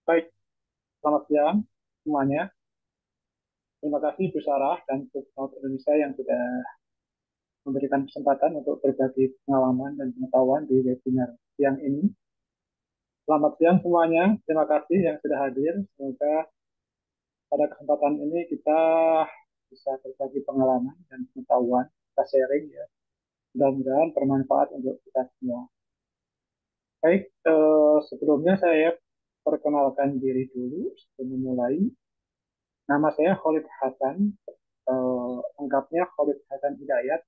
Baik, selamat siang semuanya. Terima kasih Bu Sarah dan Food Out Indonesia yang sudah memberikan kesempatan untuk berbagi pengalaman dan pengetahuan di webinar siang ini. Selamat siang semuanya. Terima kasih yang sudah hadir. Semoga pada kesempatan ini kita bisa berbagi pengalaman dan pengetahuan, kita sharing ya. Mudah-mudahan bermanfaat untuk kita semua. Baik, sebelumnya saya perkenalkan diri dulu sebelum memulai. Nama saya Khalid Hasan, lengkapnya Khalid Hasan Hidayat.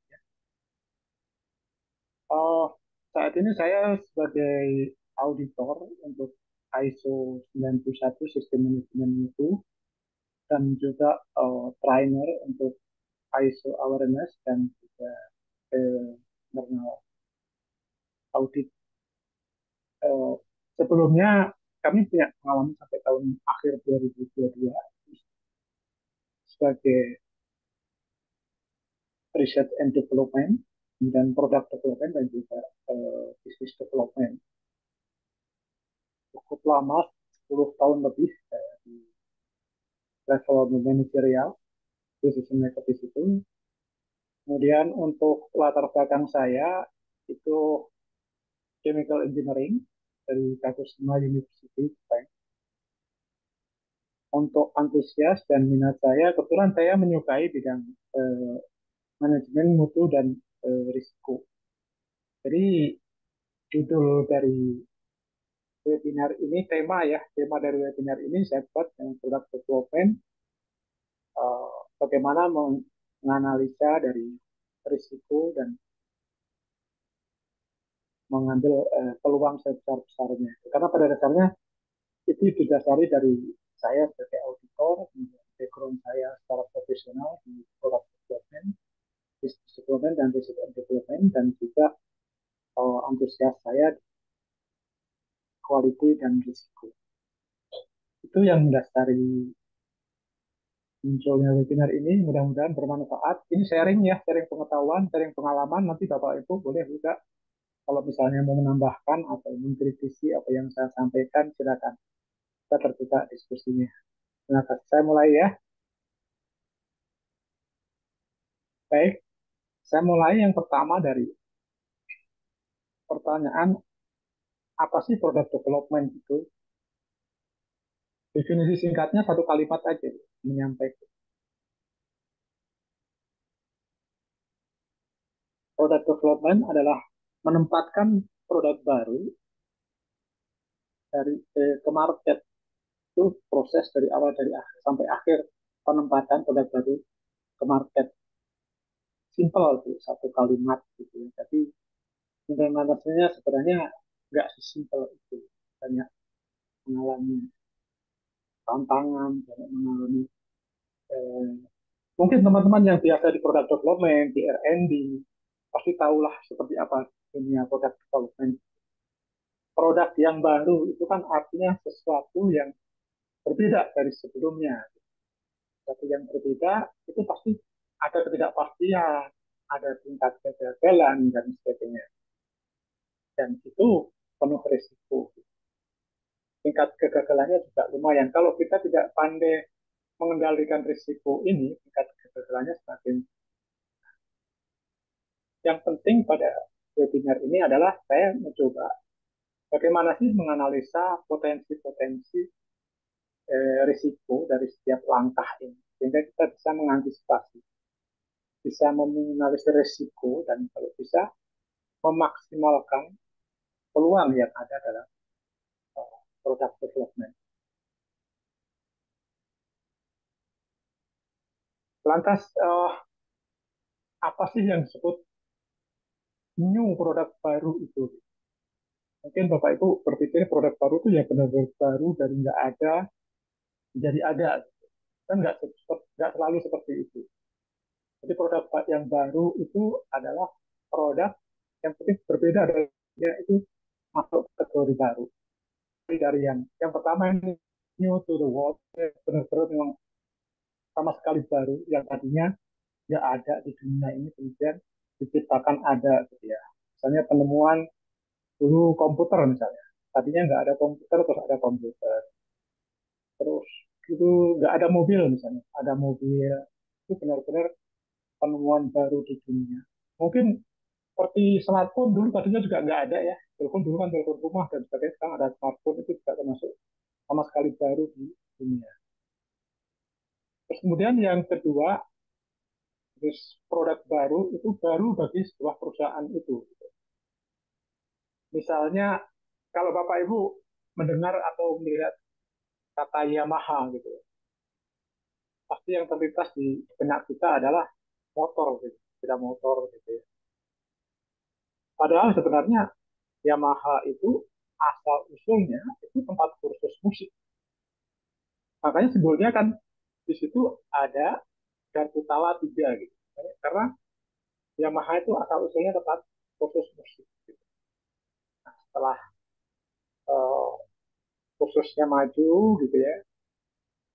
Oh, saat ini saya sebagai auditor untuk ISO 91 Sistem Manajemen Mutu dan juga trainer untuk ISO Awareness dan juga internal audit. Eh, Sebelumnya kami punya pengalaman sampai tahun akhir 2022 sebagai research and development dan product development dan juga business development. Cukup lama, 10 tahun lebih di level manajerial khususnya ke situ. Kemudian untuk latar belakang saya itu chemical engineering dari Kagoshima University. Untuk antusias dan minat saya, kebetulan saya menyukai bidang eh, manajemen mutu dan risiko. Jadi judul dari webinar ini, tema dari webinar ini saya buat yang product development, bagaimana menganalisa dari risiko dan mengambil peluang sebesar-besarnya. Karena pada dasarnya itu didasari dari saya sebagai auditor, background saya secara profesional di product development, business development, dan research and development, dan juga antusias saya di quality dan risiko. Itu yang mendasari munculnya webinar ini. Mudah-mudahan bermanfaat. Ini sharing ya, sharing pengetahuan, sharing pengalaman. Nanti Bapak Ibu boleh juga kalau misalnya mau menambahkan atau mengkritisi apa yang saya sampaikan, silakan. Kita terbuka diskusinya. Terima kasih. Saya mulai ya. Baik, saya mulai yang pertama dari pertanyaan, apa sih product development itu? Definisi singkatnya satu kalimat aja, menyampaikan. Product development adalah menempatkan produk baru dari ke market. Itu proses dari awal dari akhir sampai akhir penempatan produk baru ke market. Simple itu satu kalimat gitu ya. Tapi implementasinya sebenarnya nggak sesimpel itu. Banyak mengalami tantangan, banyak mengalami eh, mungkin teman-teman yang biasa di product development, di R&D, pasti tahulah seperti apa dunia product development. Produk yang baru itu kan artinya sesuatu yang berbeda dari sebelumnya. Sesuatu yang berbeda itu pasti ada ketidakpastian, ada tingkat kegagalan dan sebagainya. Dan itu penuh risiko. Tingkat kegagalannya juga lumayan. Kalau kita tidak pandai mengendalikan risiko ini, tingkat kegagalannya semakin. Yang penting pada webinar ini adalah saya mencoba bagaimana sih menganalisa potensi-potensi risiko dari setiap langkah ini. Sehingga kita bisa mengantisipasi, bisa meminimalisir risiko, dan kalau bisa memaksimalkan peluang yang ada dalam product development. Lantas, apa sih yang disebut new produk baru itu? Mungkin Bapak Ibu berpikir produk baru itu ya benar-benar baru dari nggak ada jadi ada. Kan nggak selalu seperti itu. Jadi produk yang baru itu adalah produk yang penting berbeda dari itu masuk kategori baru. Dari yang pertama ini new to the world, benar-benar memang sama sekali baru yang tadinya nggak ada di dunia ini kemudian diciptakan ada gitu ya. Misalnya penemuan dulu komputer misalnya. Tadinya nggak ada komputer terus ada komputer. terus itu nggak ada mobil misalnya, ada mobil itu benar-benar penemuan baru di dunia. Mungkin seperti smartphone dulu tadinya juga nggak ada ya. Telepon dulu kan telepon rumah dan sebagainya. Sekarang ada smartphone itu juga termasuk sama sekali baru di dunia. Terus kemudian yang kedua, terus produk baru itu baru bagi sebuah perusahaan itu. Misalnya kalau Bapak Ibu mendengar atau melihat kata Yamaha gitu, pasti yang terlintas di benak kita adalah motor gitu, sepeda motor gitu ya. Padahal sebenarnya Yamaha itu asal usulnya itu tempat kursus musik. Makanya simbolnya kan di situ ada garpu tala tiga gitu. Karena Yamaha itu asal usulnya tempat kursus musik. Gitu. Nah, setelah uh, kursusnya maju gitu ya,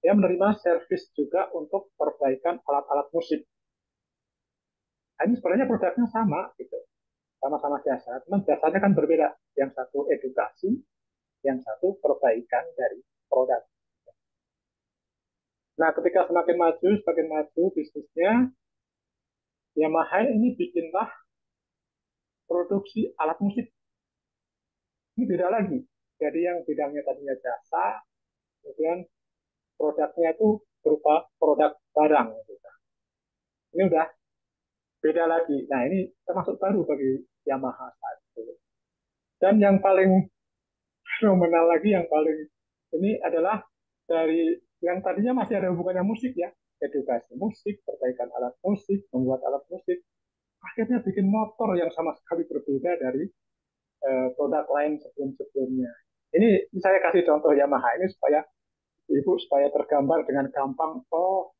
dia menerima servis juga untuk perbaikan alat-alat musik. Nah, ini sebenarnya produknya sama gitu, sama-sama jasa, cuman jasanya kan berbeda. Yang satu edukasi, yang satu perbaikan dari produk. Nah, ketika semakin maju bisnisnya, Yamaha ini bikinlah produksi alat musik. Ini beda lagi. Jadi yang bidangnya tadinya jasa, kemudian produknya itu berupa produk barang. Gitu. Ini udah beda lagi. Nah, ini termasuk baru bagi Yamaha saat itu. Dan yang paling fenomenal lagi, yang paling ini adalah dari yang tadinya masih ada hubungannya musik ya, edukasi musik, perbaikan alat musik, membuat alat musik, akhirnya bikin motor yang sama sekali berbeda dari produk lain sebelum-sebelumnya. Ini saya kasih contoh Yamaha ini supaya Ibu supaya tergambar dengan gampang, oh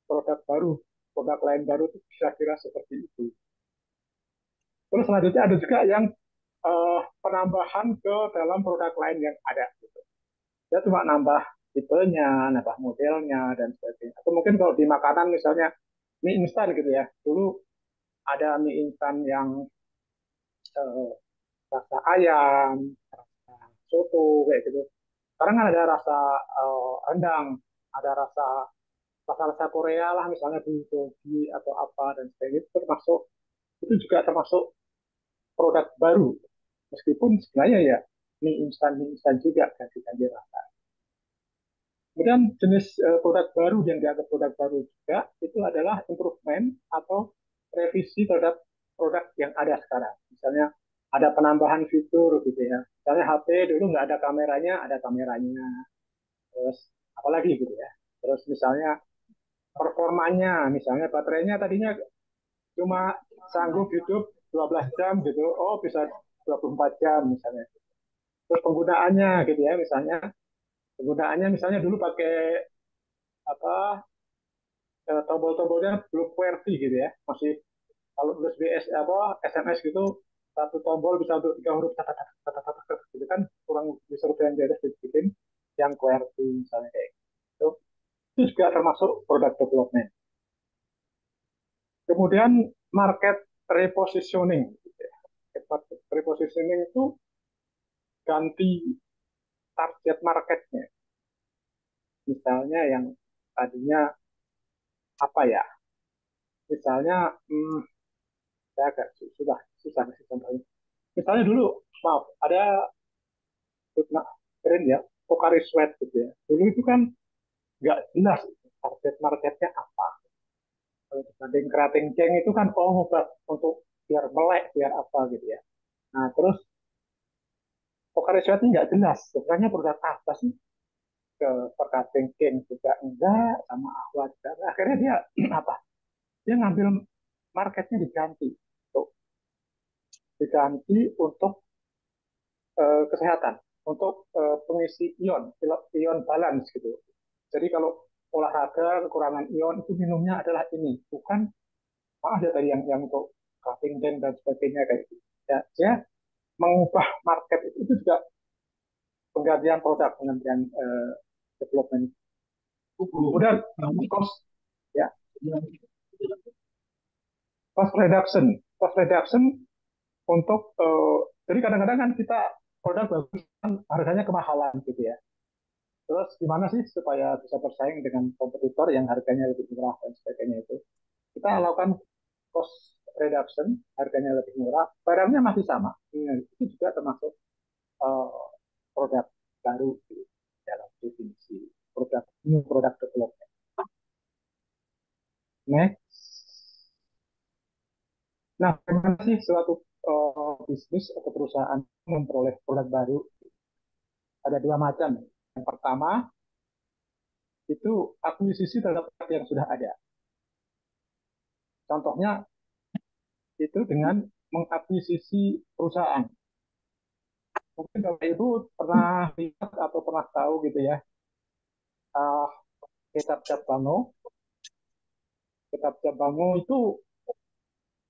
produk baru, produk lain baru itu kira-kira seperti itu. Terus selanjutnya ada juga yang penambahan ke dalam produk lain yang ada. Gitu. Dia cuma nambah tipenya, nambah modelnya, dan sebagainya. Atau mungkin kalau di makanan misalnya mie instan gitu ya. Dulu ada mie instan yang uh, rasa ayam, rasa soto kayak gitu. Sekarang kan ada rasa rendang, ada rasa Korea lah misalnya bulgogi atau apa dan sebagainya itu termasuk itu juga termasuk produk baru meskipun sebenarnya ya mie instan juga ganti-ganti rasa. Kemudian jenis produk baru yang dianggap produk baru juga itu adalah improvement atau revisi terhadap produk yang ada sekarang. Misalnya ada penambahan fitur gitu ya. Misalnya HP dulu nggak ada kameranya, ada kameranya. Terus apalagi gitu ya. Terus misalnya performanya, misalnya baterainya tadinya cuma sanggup hidup 12 jam gitu, oh bisa 24 jam misalnya. Terus penggunaannya gitu ya, penggunaannya misalnya dulu pakai apa tombol-tombolnya belum QWERTY gitu ya, masih kalau tulis BS apa SMS gitu satu tombol bisa untuk tiga huruf gitu kan kurang disuruh yang di atas dibikin yang QWERTY misalnya kayak gitu. Itu juga termasuk product development. Kemudian market repositioning. Gitu ya. Market repositioning itu ganti target marketnya. Misalnya yang tadinya apa ya? Misalnya, saya agak susah sih contohnya. Misalnya dulu, maaf, ada brand ya, Pocari Sweat gitu ya. Dulu itu kan nggak jelas target marketnya apa. Kalau dibanding Kerating Ceng itu kan obat untuk biar melek, biar apa gitu ya. Nah, terus Pocari Sweat ini nggak jelas. Sebenarnya produk apa sih? Ke Kerating Ceng juga enggak, sama Ahwa juga. Akhirnya dia apa? Dia ngambil marketnya diganti. Tuh, diganti untuk kesehatan, untuk pengisi ion, ion balance gitu. Jadi kalau olahraga kekurangan ion itu minumnya adalah ini, bukan ada tadi yang untuk cutting dan sebagainya kayak gitu. Ya, dia mengubah market itu juga penggantian produk, penggantian development. Kemudian cost ya, cost reduction untuk jadi kadang-kadang kan kita produk bagus kan harganya kemahalan gitu ya. Terus gimana sih supaya bisa bersaing dengan kompetitor yang harganya lebih murah dan sebagainya itu? Kita lakukan cost reduction, harganya lebih murah, barangnya masih sama. Itu juga termasuk uh, produk baru di dalam definisi produk new product development. Next, nah bagaimana sih suatu bisnis atau perusahaan memperoleh produk baru? Ada dua macam. Yang pertama itu akuisisi terhadap produk yang sudah ada. Contohnya itu dengan mengakuisisi perusahaan. Mungkin Bapak Ibu pernah lihat atau pernah tahu gitu ya, uh, Kitab Cap Bango. Kitab Cap Bango itu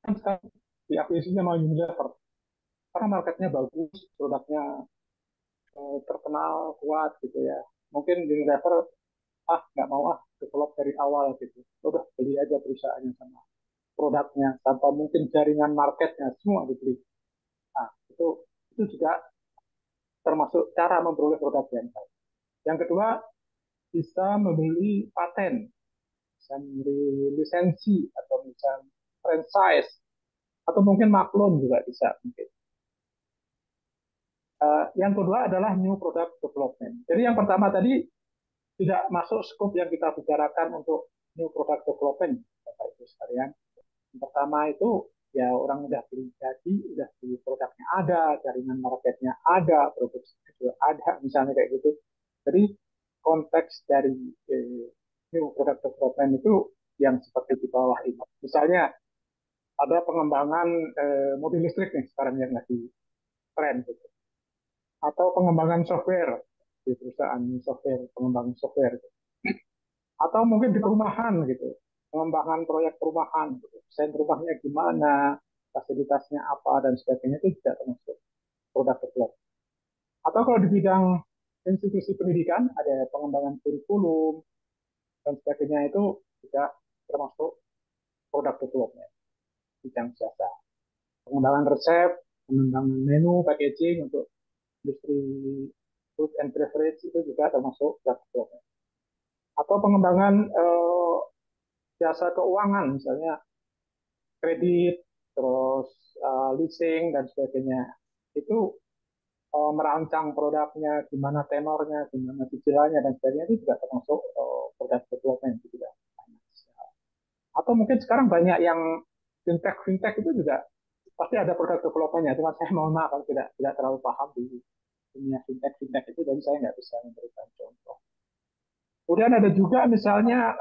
kan sekarang diakuisisinya sama Unilever. Karena marketnya bagus, produknya terkenal, kuat gitu ya. Mungkin Unilever, nggak mau develop dari awal gitu. Udah beli aja perusahaannya sama produknya, tanpa mungkin jaringan marketnya, semua dibeli. Nah, itu juga termasuk cara memperoleh produk yang baik. Yang kedua, bisa membeli paten, bisa membeli lisensi, atau bisa franchise, atau mungkin maklun juga bisa mungkin. Yang kedua adalah new product development. Jadi yang pertama tadi tidak masuk skop yang kita bicarakan untuk new product development, Bapak Ibu sekalian. Yang pertama itu ya orang udah beli jadi, udah beli produknya ada, jaringan marketnya ada, produksinya juga ada, misalnya kayak gitu. Jadi konteks dari new product development itu yang seperti di bawah ini. Misalnya ada pengembangan mobil listrik nih sekarang yang lagi tren gitu. Atau pengembangan software di perusahaan software, pengembangan software gitu. Atau mungkin di perumahan gitu, pengembangan proyek perumahan gitu. Desain rumahnya gimana, fasilitasnya apa dan sebagainya itu tidak termasuk produk development. Atau kalau di bidang institusi pendidikan ada pengembangan kurikulum dan sebagainya itu juga termasuk produk development bidang jasa. Pengembangan resep, pengembangan menu, packaging untuk industri food and beverage itu juga termasuk produk development. Atau pengembangan jasa keuangan, misalnya kredit, terus leasing dan sebagainya. Itu merancang produknya, gimana tenornya, gimana cicilannya dan sebagainya itu juga termasuk produk development gitu ya. Atau mungkin sekarang banyak yang fintech itu juga pasti ada produk developmentnya. Cuma saya mohon maaf kalau tidak terlalu paham di dunia fintech itu, jadi saya nggak bisa memberikan contoh. Kemudian ada juga misalnya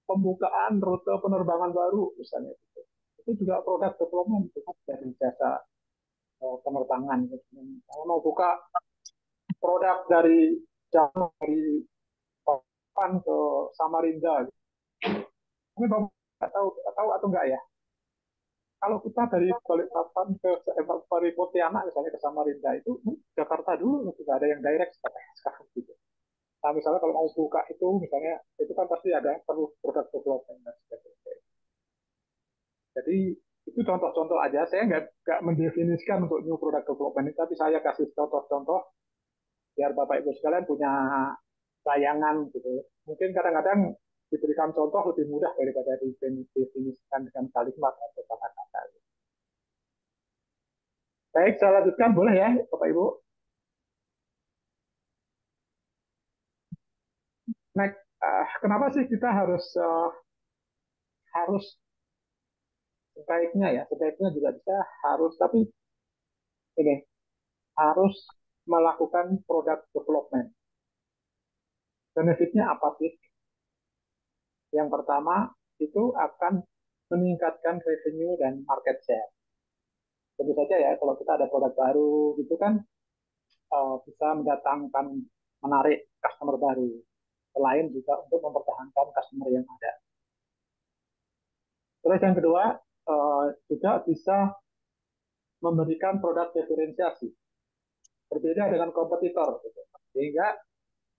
pembukaan rute penerbangan baru misalnya itu juga produk development itu dari jasa penerbangan. Kalau mau buka produk dari Jawa dari Papan ke Samarinda, ini bapak tahu atau enggak ya? Kalau kita dari Balikpapan ke Pontianak misalnya ke Samarinda itu Jakarta dulu sudah ada yang direct sekarang gitu. Nah misalnya kalau mau buka itu misalnya itu kan pasti ada perlu produk development dan sebagainya. Jadi itu contoh-contoh aja. Saya nggak mendefinisikan untuk new product development, tapi saya kasih contoh-contoh biar Bapak Ibu sekalian punya bayangan gitu. Mungkin kadang-kadang diberikan contoh lebih mudah daripada didefinisikan dengan kalimat atau kata-kata. Baik, saya lanjutkan boleh ya Bapak Ibu. Nah, kenapa sih kita harus sebaiknya juga bisa harus, tapi ini harus melakukan product development. Benefitnya apa sih? Yang pertama itu akan meningkatkan revenue dan market share. Tentu saja ya kalau kita ada produk baru gitu kan bisa mendatangkan menarik customer baru. Selain juga untuk mempertahankan customer yang ada. Terus yang kedua juga bisa memberikan produk diferensiasi berbeda dengan kompetitor gitu. Sehingga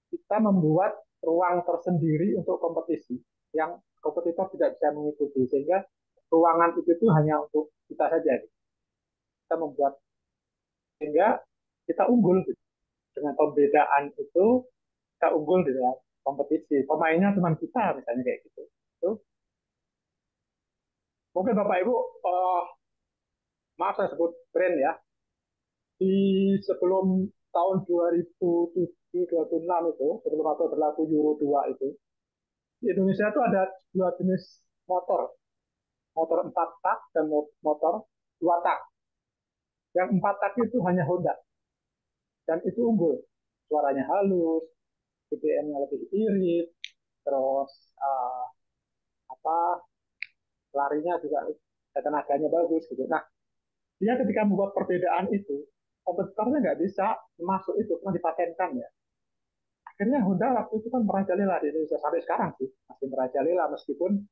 kita membuat ruang tersendiri untuk kompetisi yang kompetitor tidak bisa mengikuti, sehingga ruangan itu hanya untuk kita saja gitu. Kita membuat sehingga kita unggul gitu, dengan pembedaan itu kita unggul di dalam kompetisi. Pemainnya cuma kita misalnya kayak gitu. Itu mungkin Bapak Ibu, maaf saya sebut brand ya, di sebelum tahun 2007 2006 itu, sebelum atau berlaku Euro 2 itu, di Indonesia itu ada dua jenis motor, motor 4 tak dan motor 2 tak. Yang 4 tak itu hanya Honda dan itu unggul. Suaranya halus, BBM-nya lebih irit, terus apa larinya juga tenaganya bagus gitu. Nah, dia ketika membuat perbedaan itu, kompetitornya nggak bisa masuk itu, cuma dipatenkan ya. Akhirnya Honda waktu itu kan merajalela di Indonesia sampai sekarang sih, masih merajalela meskipun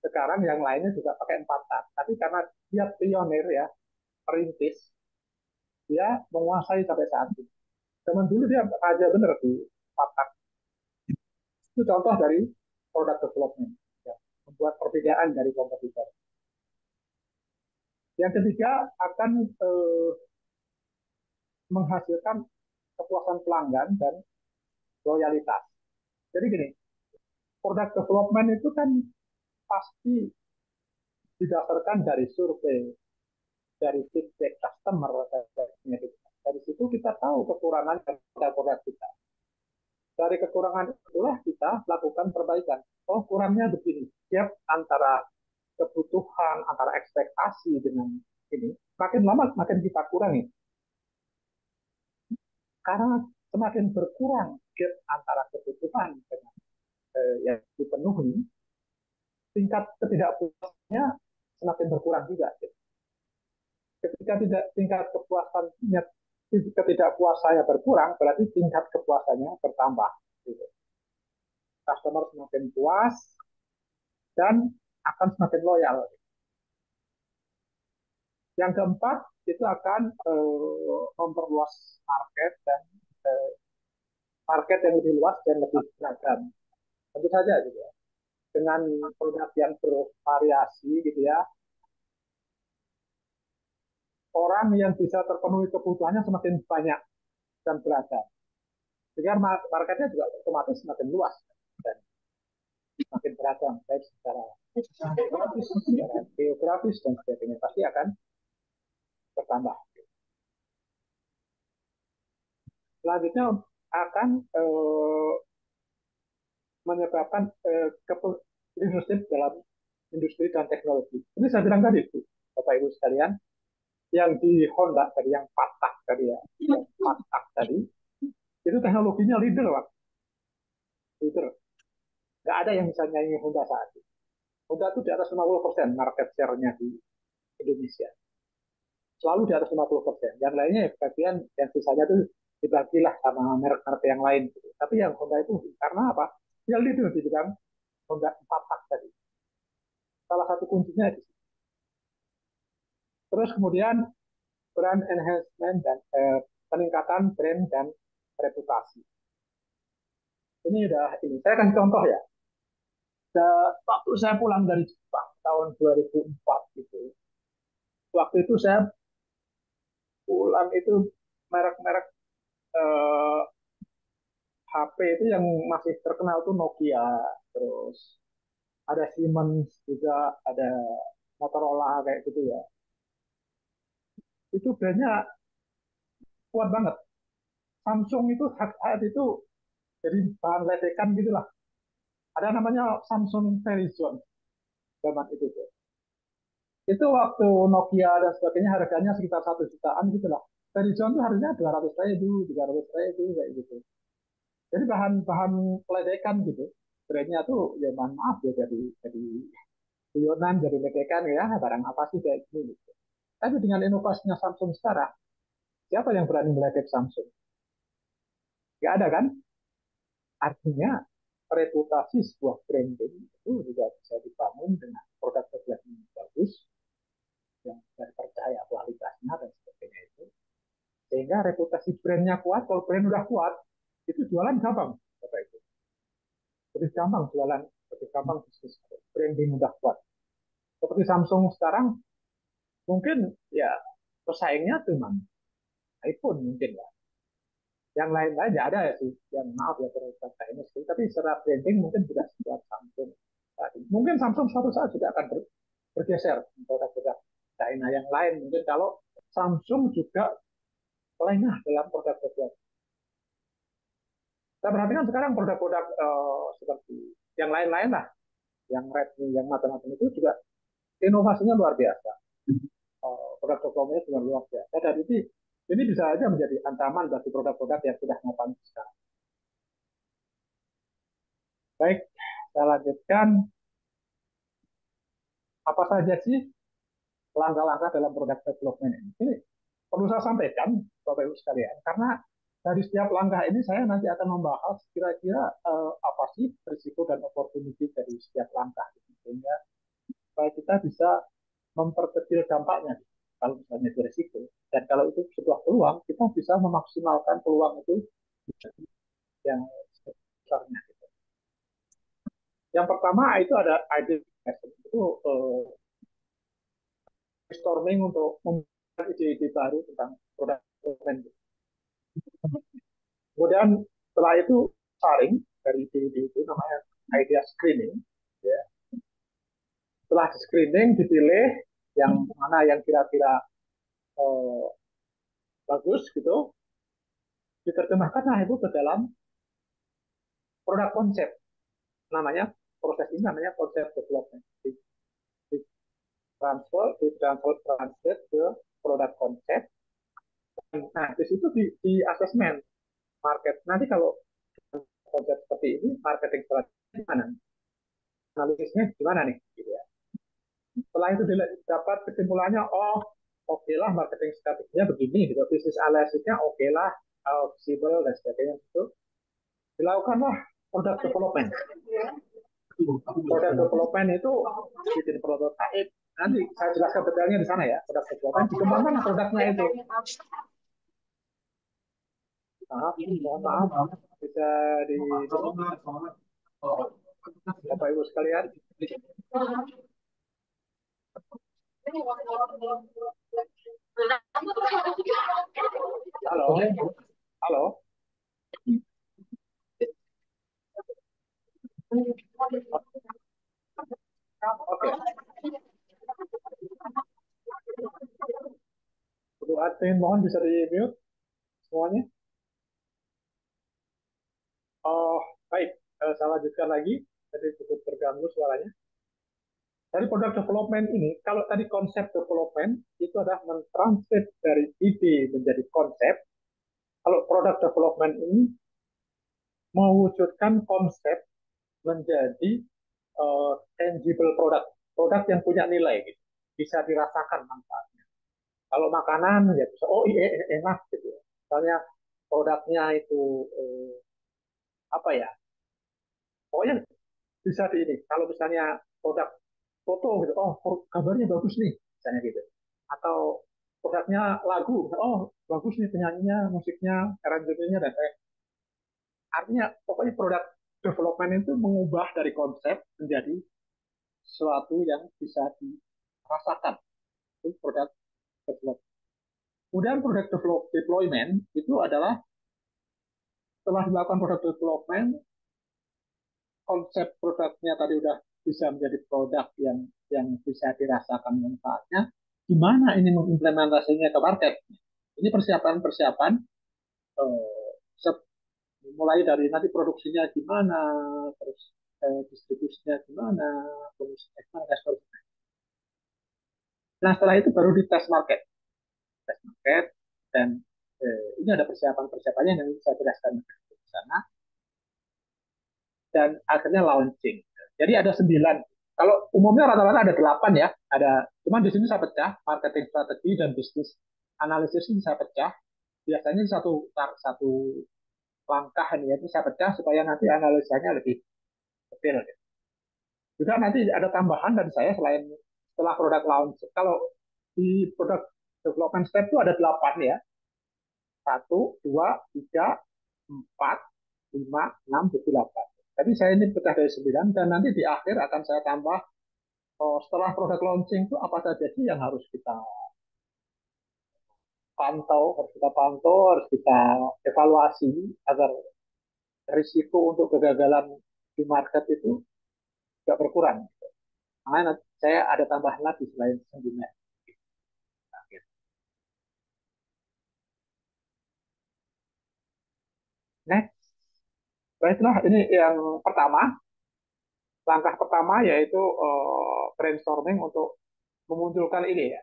sekarang yang lainnya juga pakai 4 tak. Tapi karena dia pionir ya, perintis, dia menguasai sampai saat ini. Zaman dulu dia raja bener di 4 tak. Itu contoh dari product development, ya, membuat perbedaan dari kompetitor. Yang ketiga akan menghasilkan kepuasan pelanggan dan loyalitas. Jadi gini, product development itu kan pasti didasarkan dari survei, dari feedback customer, dari situ kita tahu kekurangan dari produk kita. Dari kekurangan itulah kita lakukan perbaikan. Oh, kurangnya begini. Gap antara kebutuhan, antara ekspektasi dengan ini, makin lama makin kita kurangi. Karena semakin berkurang gap antara kebutuhan dengan yang dipenuhi, tingkat ketidakpuasannya semakin berkurang juga. Ketika tidak tingkat kepuasannya ketidakpuasannya berkurang, berarti tingkat kepuasannya bertambah. Gitu. Customer semakin puas dan akan semakin loyal. Yang keempat itu akan memperluas market dan market yang lebih luas dan lebih beragam. Tentu saja gitu ya. Dengan produk yang bervariasi gitu ya, orang yang bisa terpenuhi kebutuhannya semakin banyak dan beragam. Sehingga marketnya juga otomatis semakin luas dan semakin beragam, baik secara geografis, secara geografis dan sebagainya pasti akan bertambah. Selanjutnya akan menyebabkan leadership dalam industri dan teknologi. Ini saya bilang tadi, Bapak Ibu sekalian, yang di Honda tadi, yang patah tadi ya, yang patah tadi, itu teknologinya leader, Pak. Leader. Nggak ada yang bisa nyanyi Honda saat ini. Honda itu di atas 50% market share-nya di Indonesia. Selalu di atas 50%. Yang lainnya ya bagian yang sisanya itu dibagilah sama merek-merek yang lain. Gitu. Tapi yang Honda itu karena apa? Ya leader di bidang Honda 4 tak tadi. Salah satu kuncinya di situ. Terus kemudian brand enhancement dan peningkatan brand dan reputasi. Ini udah ini. Saya akan contoh ya. Waktu saya pulang dari Jepang tahun 2004 itu, waktu itu saya pulang itu merek-merek eh, HP itu yang masih terkenal tuh Nokia, terus ada Siemens juga, ada Motorola kayak gitu ya. Itu brandnya kuat banget. Samsung itu saat itu jadi bahan ledekan gitulah. Ada namanya Samsung Verizon zaman itu tuh. Itu waktu Nokia dan sebagainya harganya sekitar 1 jutaan gitu lah. Verizon tuh harganya 200.000, 300.000 kayak gitu. Jadi bahan-bahan ledekan gitu. Brandnya tuh ya mohon maaf ya jadi guyonan, jadi ledekan ya barang apa sih kayak gini. Gitu. Tapi dengan inovasinya Samsung sekarang, siapa yang berani meledek Samsung? Gak ada kan? Artinya reputasi sebuah branding itu juga bisa dibangun dengan produk yang bagus, yang percaya kualitasnya dan sebagainya itu. Sehingga reputasi brandnya kuat, kalau brand udah kuat, itu jualan gampang. Bapak itu. Lebih gampang jualan, lebih gampang bisnis. Branding udah kuat. Seperti Samsung sekarang, mungkin ya pesaingnya cuma iPhone mungkin ya. Yang lain-lain ya ada ya sih, yang maaf ya produk Chinese sih, tapi secara branding mungkin tidak sekuat Samsung. Mungkin Samsung suatu saat juga akan bergeser produk-produk China yang lain. Mungkin kalau Samsung juga lengah dalam produk-produk. Saya perhatikan sekarang produk-produk seperti yang lain-lain lah, yang Redmi, yang macam-macam itu juga inovasinya luar biasa. Produk development juga luar biasa. Dan ini bisa saja menjadi ancaman bagi produk-produk yang sudah mapan sekarang. Baik, saya lanjutkan. Apa saja sih langkah-langkah dalam produk development ini? Ini perlu saya sampaikan, Bapak Ibu sekalian, karena dari setiap langkah ini saya nanti akan membahas kira-kira apa sih risiko dan opportunity dari setiap langkah, sehingga supaya kita bisa memperkecil dampaknya kalau misalnya itu risiko, dan kalau itu sebuah peluang kita bisa memaksimalkan peluang itu yang besarnya. Yang pertama itu ada identity, itu brainstorming untuk membuat ide-ide baru tentang produk development. Kemudian setelah itu saring dari ide-ide itu namanya idea screening. Ya. Setelah di screening dipilih yang mana yang kira-kira eh, bagus gitu, diterjemahkanlah itu ke dalam produk konsep. Namanya proses ini namanya konsep development. Translate ke produk konsep. Nah, di situ di asesmen market. Nanti kalau konsep seperti ini, marketing strategi gimana? Analisisnya gimana nih? Gitu ya. Setelah itu dapat kesimpulannya, oh oke okay lah marketing strateginya begini, gitu. Bisnis analisisnya oke okay lah, visible dan sebagainya itu. Dilakukanlah product development. Product development itu bikin prototype. Nanti saya jelaskan detailnya di sana ya. Product development dikembangkan produknya itu. Maaf, mohon maaf, bisa di Bapak Ibu sekalian. Halo, halo. Oke. Untuk admin mohon bisa di mute semuanya. Oh, baik. Saya lanjutkan lagi. Tadi cukup terganggu suaranya. Dari product development ini, kalau tadi konsep development itu adalah mentranslate dari ide menjadi konsep. Kalau product development ini mewujudkan konsep menjadi tangible product, produk yang punya nilai, gitu. Bisa dirasakan manfaatnya. Kalau makanan ya bisa, oh iya enak gitu. Misalnya produknya itu apa ya? Pokoknya bisa di ini. Kalau misalnya produk foto gitu, oh gambarnya bagus nih, misalnya gitu. Atau produknya lagu, oh bagus nih penyanyinya, musiknya, aransemennya dan kayak artinya pokoknya produk development itu mengubah dari konsep menjadi sesuatu yang bisa dirasakan. Itu produk development. Kemudian produk deployment itu adalah setelah dilakukan produk development, konsep produknya tadi udah bisa menjadi produk yang bisa dirasakan manfaatnya. Gimana ini mengimplementasinya ke market? Ini persiapan-persiapan eh, mulai dari nanti produksinya gimana, terus distribusinya gimana, promosinya gimana, dan seterusnya. Nah setelah itu baru di test market dan ini ada persiapan-persiapannya yang saya jelaskan di sana dan akhirnya launching. Jadi ada 9. Kalau umumnya rata-rata ada 8 ya. Cuman di sini saya pecah marketing strategi dan bisnis analisis ini saya pecah. Biasanya satu satu langkah ini ya, ini saya pecah supaya nanti analisanya lebih detail. Juga nanti ada tambahan dari saya selain setelah produk launch. Kalau di produk development step itu ada 8 ya. 1, 2, 3, 4, 5, 6, 7, 8. Tapi saya ini pecah dari 9 dan nanti di akhir akan saya tambah setelah produk launching itu apa saja sih yang harus kita pantau, harus kita pantau, harus kita evaluasi agar risiko untuk kegagalan di market itu tidak berkurang. Makanya saya ada tambahan lagi selain sentimen. Next, baiklah ini yang pertama. Langkah pertama yaitu brainstorming untuk memunculkan ide ya.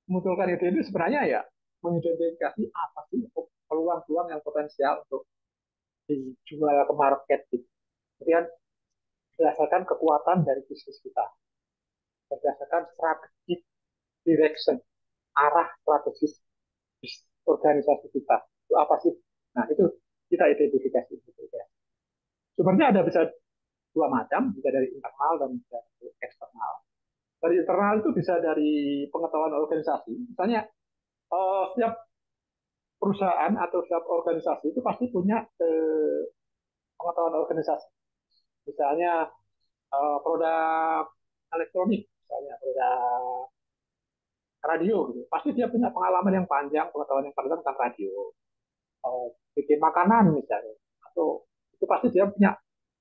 Memunculkan ide itu sebenarnya ya mengidentifikasi apa sih peluang-peluang yang potensial untuk dijual ke market gitu. Kemudian berdasarkan kekuatan dari bisnis kita, berdasarkan strategic direction, arah strategis organisasi kita. Itu apa sih? Nah, itu kita identifikasi. Sebenarnya ada bisa dua macam, bisa dari internal dan bisa dari eksternal. Dari internal itu bisa dari pengetahuan organisasi. Misalnya, setiap perusahaan atau setiap organisasi itu pasti punya pengetahuan organisasi. Misalnya, produk elektronik, misalnya produk radio gitu. Pasti dia punya pengalaman yang panjang, pengetahuan yang panjang tentang radio. Bikin makanan misalnya, atau itu pasti dia punya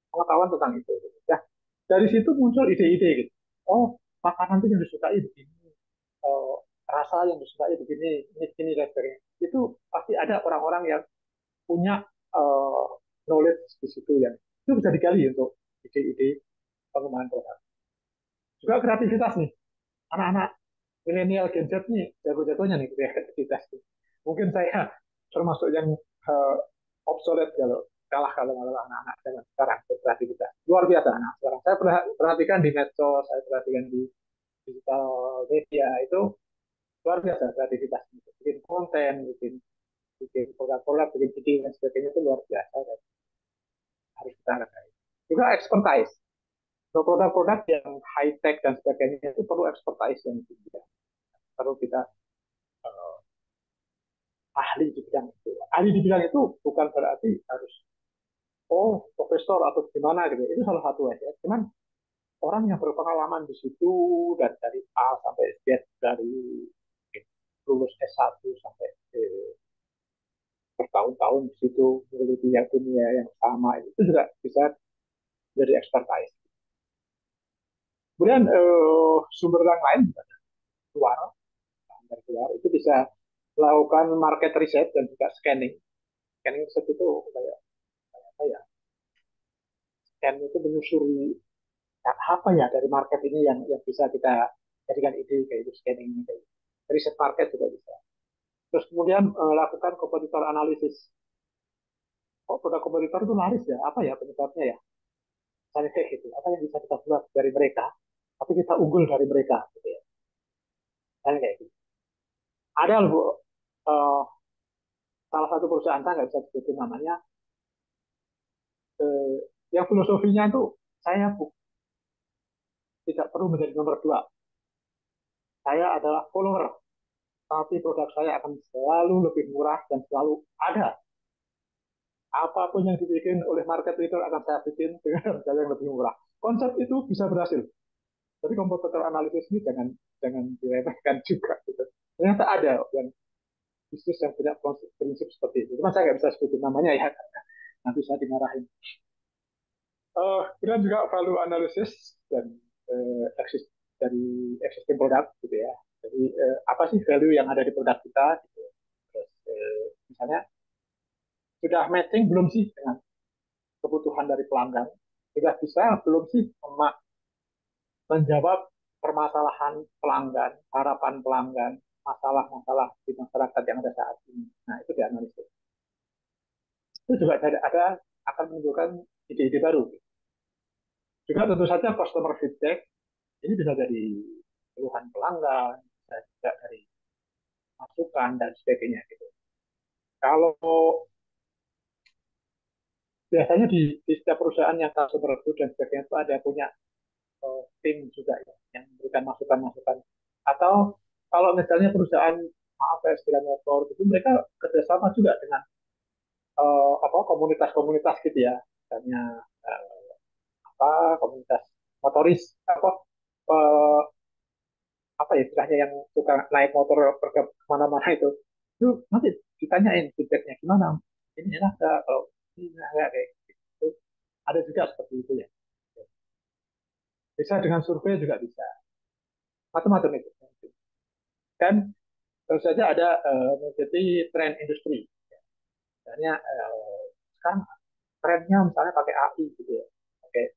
pengetahuan tentang itu. Gitu. Ya, dari situ muncul ide-ide gitu. Oh, makanan itu yang disukai begini, rasa yang disukai begini, ini dan sebagainya. Itu pasti ada orang-orang yang punya uh, knowledge di situ yang itu bisa digali untuk ide-ide pengembangan produk. Juga kreativitas nih, anak-anak milenial Gen Z nih jago-jagonya nih kreativitas. Mungkin saya termasuk yang obsolete kalau kalah kalau anak-anak zaman sekarang kreativitas luar biasa anak sekarang. Saya perhatikan di medsos, saya perhatikan di digital media itu luar biasa kreativitas. Bikin konten, bikin bikin produk-produk, bikin video dan sebagainya itu luar biasa dan harus kita hargai. Juga expertise. Untuk produk-produk yang high tech dan sebagainya itu perlu expertise yang tinggi. Perlu kita uh, ahli di bidang itu. Ahli di bidang itu bukan berarti harus profesor atau gimana gitu. Itu salah satu aja. Cuman orang yang berpengalaman di situ dan dari A sampai Z, dari lulus S1 sampai bertahun-tahun di situ meneliti yang dunia yang sama itu juga bisa jadi expertise. Kemudian sumber yang lain luar dari luar itu bisa melakukan market research dan juga scanning. Scanning research itu kayak apa ya? Scan itu menyusuri apa ya dari market ini yang bisa kita jadikan ide kayak itu scanning kayak gitu. Riset market juga bisa. Terus kemudian lakukan kompetitor analisis. Oh, produk kompetitor itu laris ya? Apa ya penyebabnya ya? Misalnya kayak gitu. Apa yang bisa kita buat dari mereka, tapi kita unggul dari mereka. Gitu ya. Misalnya kayak gitu. Ada loh, salah satu perusahaan saya nggak bisa sebutin namanya, uh, yang filosofinya itu saya tidak perlu menjadi nomor dua. Saya adalah follower, tapi produk saya akan selalu lebih murah dan selalu ada. Apapun yang dibikin oleh market leader akan saya bikin dengan harga yang lebih murah. Konsep itu bisa berhasil. Tapi komputer analisis ini jangan jangan diremehkan juga. Gitu. Ternyata ada yang bisnis yang punya prinsip seperti itu. Cuma saya nggak bisa sebutin namanya ya. Nanti saya dimarahin. Kemudian juga value analysis dan dari existing produk gitu ya. Jadi apa sih value yang ada di produk kita? Gitu. Terus misalnya sudah matching belum sih dengan kebutuhan dari pelanggan? Sudah bisa belum sih menjawab permasalahan pelanggan, harapan pelanggan, masalah-masalah di masyarakat yang ada saat ini. Nah, itu dianalisis. Itu juga ada akan menimbulkan ide-ide baru. Juga tentu saja customer feedback ini bisa dari keluhan pelanggan, bisa juga dari masukan dan sebagainya gitu. Kalau biasanya di setiap perusahaan yang customer good dan sebagainya itu ada punya tim juga ya, yang memberikan masukan-masukan. Atau kalau misalnya perusahaan maaf ya sepeda motor itu mereka kerjasama juga dengan apa komunitas-komunitas gitu ya, misalnya apa komunitas motoris apa apa ya istilahnya yang suka naik motor pergi kemana-mana itu nanti ditanyain feedbacknya gimana, ini enak nggak, kalau ini enak nggak, kayak gitu. Ada juga seperti itu ya. Bisa dengan survei juga bisa, macam-macam itu. Dan tentu saja ada menjadi tren industri. Misalnya sekarang trennya misalnya pakai AI gitu ya, pakai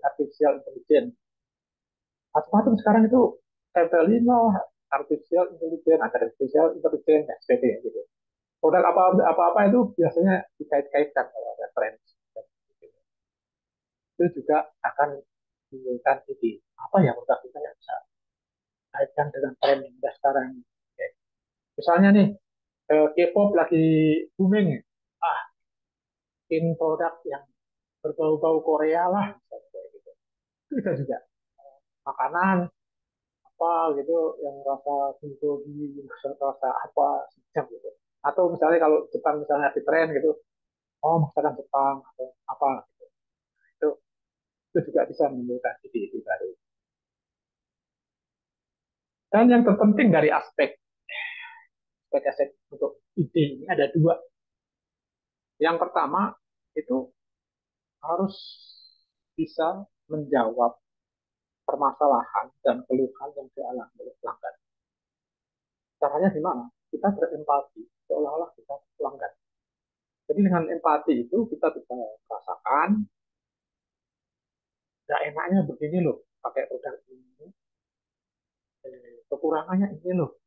artificial intelligence. Macam-macam sekarang itu tempelin lah artificial intelligence, ada artificial intelligence, dan sebagainya gitu. Produk apa-apa itu biasanya dikait-kaitkan kalau ada tren. Itu juga akan menimbulkan ide, apa ya produk kita yang bisa kaitkan dengan tren yang ada sekarang. Oke. Misalnya nih, K-pop lagi booming. Ah, bikin produk yang berbau-bau Korea lah. Misalnya gitu. Itu bisa juga. Makanan, apa gitu, yang rasa bulgogi, rasa apa, semacam gitu. Atau misalnya kalau Jepang misalnya di tren gitu, oh masakan Jepang, atau apa gitu. Itu, itu juga bisa menimbulkan ide-ide baru. Dan yang terpenting dari aspek untuk ide ini ada dua. Yang pertama itu harus bisa menjawab permasalahan dan keluhan yang dialami oleh pelanggan. Caranya gimana? Kita berempati, seolah-olah kita pelanggan. Jadi dengan empati itu kita bisa merasakan, ya enaknya begini loh, pakai produk ini, kekurangannya ini loh,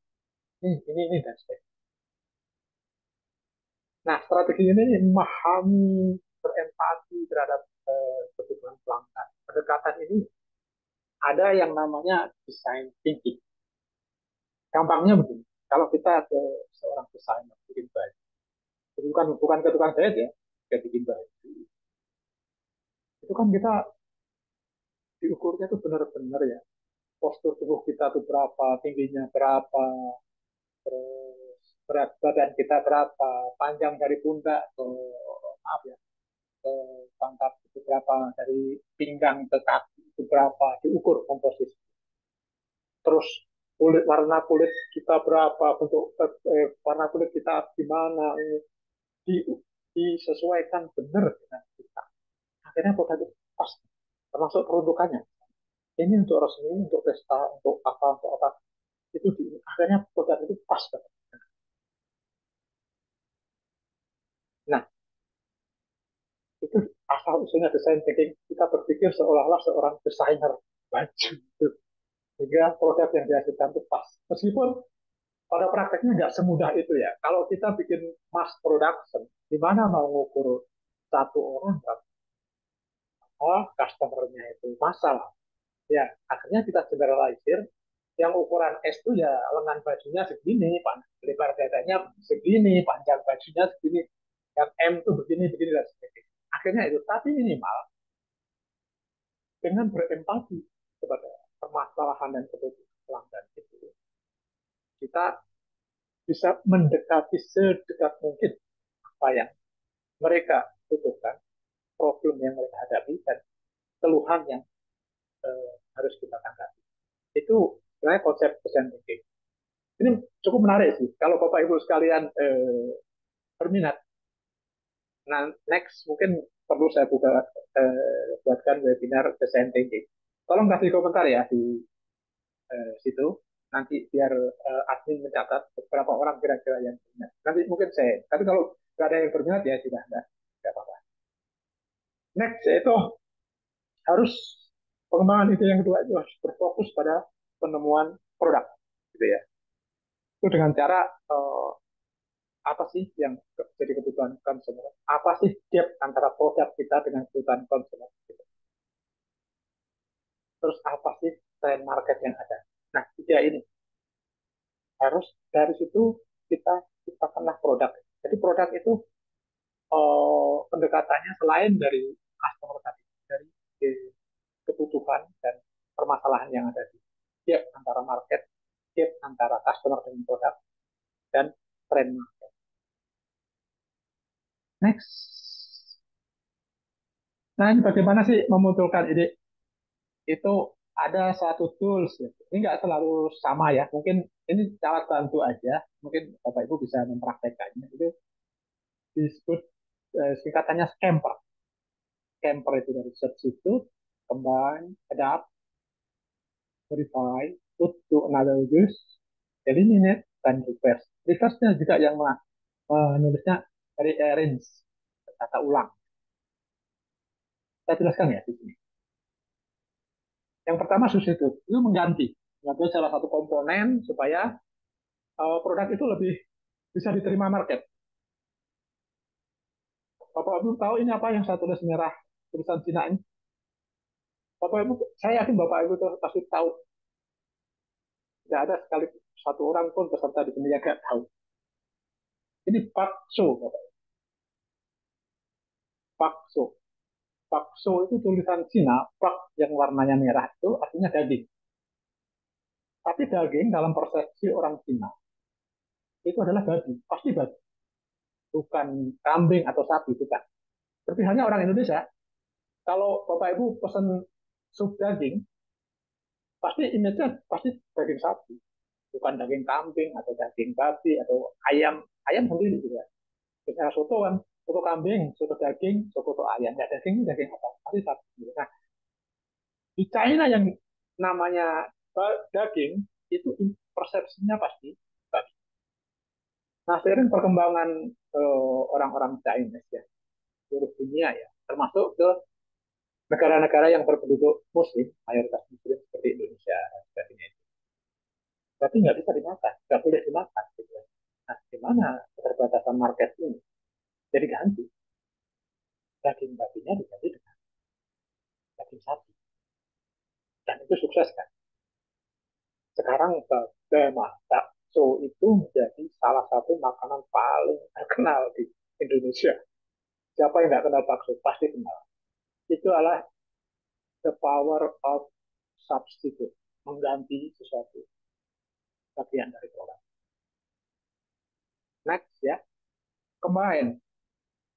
ini dan sebagainya. Nah, strategi ini memahami, berempati terhadap kebutuhan pelanggan. Pendekatan ini ada yang namanya design thinking. Gampangnya begini, kalau kita ke seorang desainer bikin baju, itu bukan ke tukang jahit ya, kayak bikin baju, itu kan kita diukurnya tuh benar-benar ya, postur tubuh kita tuh berapa, tingginya berapa, terus berat badan kita berapa, panjang dari pundak ke, maaf ya, ke pangkat itu berapa, dari pinggang ke kaki itu berapa, diukur komposisi. Terus warna kulit kita berapa, bentuk warna kulit kita gimana, ini di, disesuaikan benar dengan kita. Akhirnya produk itu pas, termasuk peruntukannya. Ini untuk resmi, untuk pesta, untuk apa, itu akhirnya produk itu pas banget. Nah, itu asal usulnya desain thinking, kita berpikir seolah-olah seorang desainer baju, sehingga produk yang dihasilkan itu pas. Meskipun pada prakteknya nggak semudah itu ya. Kalau kita bikin mass production, di mana mau ngukur satu orang berapa customernya itu masalah. Ya, akhirnya kita generalisir, yang ukuran S itu ya lengan bajunya segini, lebar dadanya segini, panjang bajunya segini, yang M itu begini, begini, dan sebagainya. Akhirnya itu, tapi minimal dengan berempati kepada permasalahan dan kebutuhan pelanggan itu, kita bisa mendekati sedekat mungkin apa yang mereka butuhkan, problem yang mereka hadapi, dan keluhan yang harus kita tanggapi. Itu sebenarnya konsep design thinking. Ini cukup menarik sih. Kalau Bapak Ibu sekalian berminat, nah next mungkin perlu saya buatkan webinar design thinking. Tolong kasih komentar ya di situ. Nanti biar admin mencatat beberapa orang kira-kira yang berminat. Nanti mungkin saya. Tapi kalau nggak ada yang berminat ya sudah nggak apa-apa. Next yaitu harus pengembangan ide yang kedua itu harus berfokus pada penemuan produk, gitu ya. Itu dengan cara apa sih yang jadi kebutuhan konsumer? Apa sih gap antara produk kita dengan kebutuhan konsumer? Gitu. Terus apa sih tren market yang ada? Nah, tiga ini harus dari situ kita ciptakanlah produk. Jadi produk itu pendekatannya selain dari customer tadi, dari kebutuhan dan permasalahan yang ada di gap antara market, gap antara customer dengan produk, dan tren market. Next. Nah, ini bagaimana sih memunculkan ide? Itu ada satu tools ya. Ini nggak selalu sama ya. Mungkin ini alat bantu aja. Mungkin Bapak Ibu bisa mempraktekannya. Itu disebut singkatannya Scamper. Scamper itu dari substitute, combine, adapt, modify, put to another use, eliminate, dan reverse. Reverse-nya juga yang menulisnya dari arrange, tata ulang. Saya jelaskan ya di sini. Yang pertama substitute, itu mengganti. Mengganti salah satu komponen supaya produk itu lebih bisa diterima market. Bapak Ibu tahu ini apa yang saya tulis merah tulisan Cina ini? Bapak Ibu, saya yakin Bapak Ibu tuh pasti tahu. Tidak ada sekali satu orang pun peserta di sini yang nggak tahu. Ini bakso, Bapak. Bakso. Bakso itu tulisan Cina, bak yang warnanya merah itu artinya daging. Tapi daging dalam persepsi orang Cina itu adalah babi, pasti babi, bukan kambing atau sapi, bukan. Tapi hanya orang Indonesia, kalau Bapak Ibu pesan sup daging, pasti image-nya pasti daging sapi, bukan daging kambing atau daging babi atau ayam. Ayam sendiri juga. Bicara soto kan, soto kambing, soto daging, soto ayam. Ya daging daging apa? Pasti sapi. Nah, di China yang namanya daging itu persepsinya pasti babi. Nah, seiring perkembangan orang-orang Chinese ya, seluruh dunia ya, termasuk ke negara-negara yang berpenduduk Muslim, mayoritas Muslim seperti Indonesia dan sebagainya itu. Tapi nggak bisa dimakan, nggak boleh dimakan. Gitu. Nah, gimana keterbatasan market ini? Jadi ganti daging babinya diganti dengan daging sapi, dan itu sukses kan. Sekarang bakso itu menjadi salah satu makanan paling terkenal di Indonesia. Siapa yang nggak kenal bakso? Pasti kenal. Itu adalah the power of substitute, mengganti sesuatu bagian dari produk. Next ya, combine.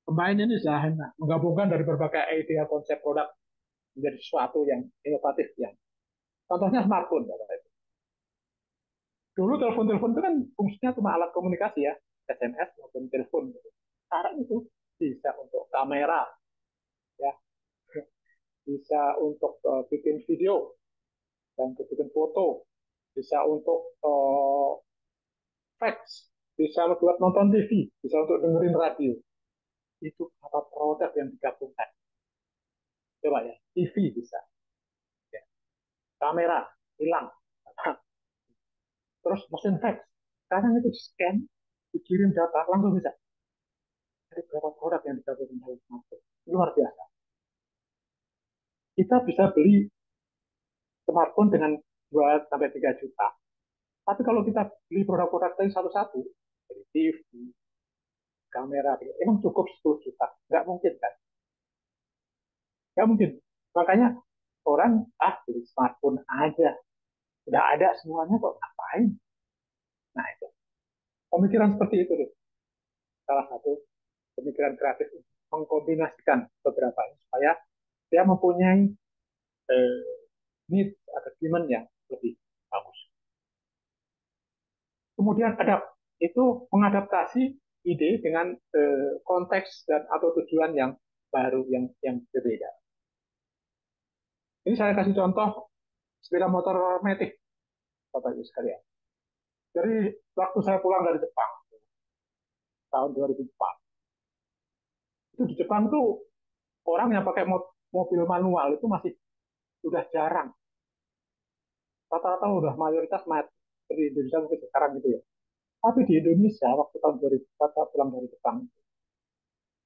Combine ini sederhana, menggabungkan dari berbagai ide konsep produk menjadi sesuatu yang inovatif yang contohnya smartphone. Dulu telepon-telepon itu kan fungsinya cuma alat komunikasi ya, SMS maupun telepon. Sekarang itu bisa untuk kamera, ya, bisa untuk bikin video dan bikin foto, bisa untuk fax, bisa buat nonton TV, bisa untuk dengerin radio. Itu apa produk yang digabungkan? Coba ya, TV bisa, ya. Kamera hilang, terus mesin fax. Sekarang itu scan, dikirim data langsung bisa. Ada berapa produk yang digabungkan dalam smartphone? Luar biasa. Kita bisa beli smartphone dengan 2 sampai 3 juta. Tapi kalau kita beli produk-produk tadi satu-satu, dari TV, kamera, emang cukup 10 juta? Nggak mungkin kan? Nggak mungkin. Makanya orang, beli smartphone aja. Udah ada semuanya kok, ngapain? Nah itu, pemikiran seperti itu tuh. Salah satu pemikiran kreatif mengkombinasikan beberapa ini supaya dia mempunyai eh, need atau demand yang lebih bagus. Kemudian ada itu mengadaptasi ide dengan konteks dan atau tujuan yang baru yang berbeda. Ini saya kasih contoh sepeda motor metik, Bapak Ibu sekalian. Jadi waktu saya pulang dari Jepang tahun 2004, itu di Jepang tuh orang yang pakai mobil manual itu masih sudah jarang. Rata-rata udah mayoritas mati di Indonesia mungkin sekarang gitu ya. Tapi di Indonesia waktu tahun 2004 saya pulang dari Jepang,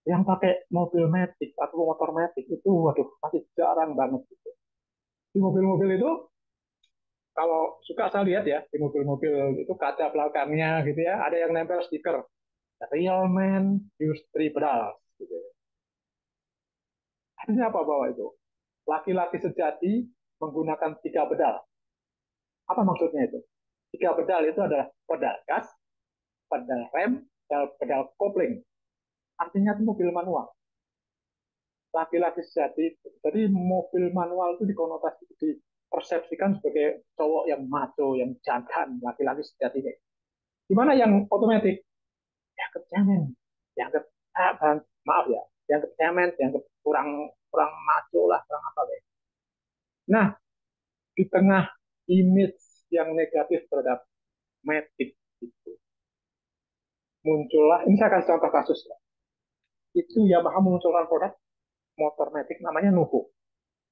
yang pakai mobil metik atau motor metik itu waduh masih jarang banget gitu. Di mobil-mobil itu kalau suka saya lihat ya di mobil-mobil itu kaca belakangnya gitu ya ada yang nempel stiker real man use three pedals gitu. Artinya apa bahwa itu laki-laki sejati menggunakan 3 pedal. Apa maksudnya itu? 3 pedal itu adalah pedal gas, pedal rem, dan pedal kopling. Artinya itu mobil manual. Laki-laki sejati. Jadi mobil manual itu dikonotasi di persepsikan sebagai cowok yang maco, yang jantan, laki-laki sejati. Gimana yang otomatis? Dianggap cemen, dianggap maaf ya, dianggap cemen, dianggap kurang kurang maco lah, kurang apa deh. Nah, di tengah image yang negatif terhadap Matic itu muncullah, ini saya kasih contoh kasus ya. Itu Yamaha mengunculkan produk motor Matic namanya Nuvo.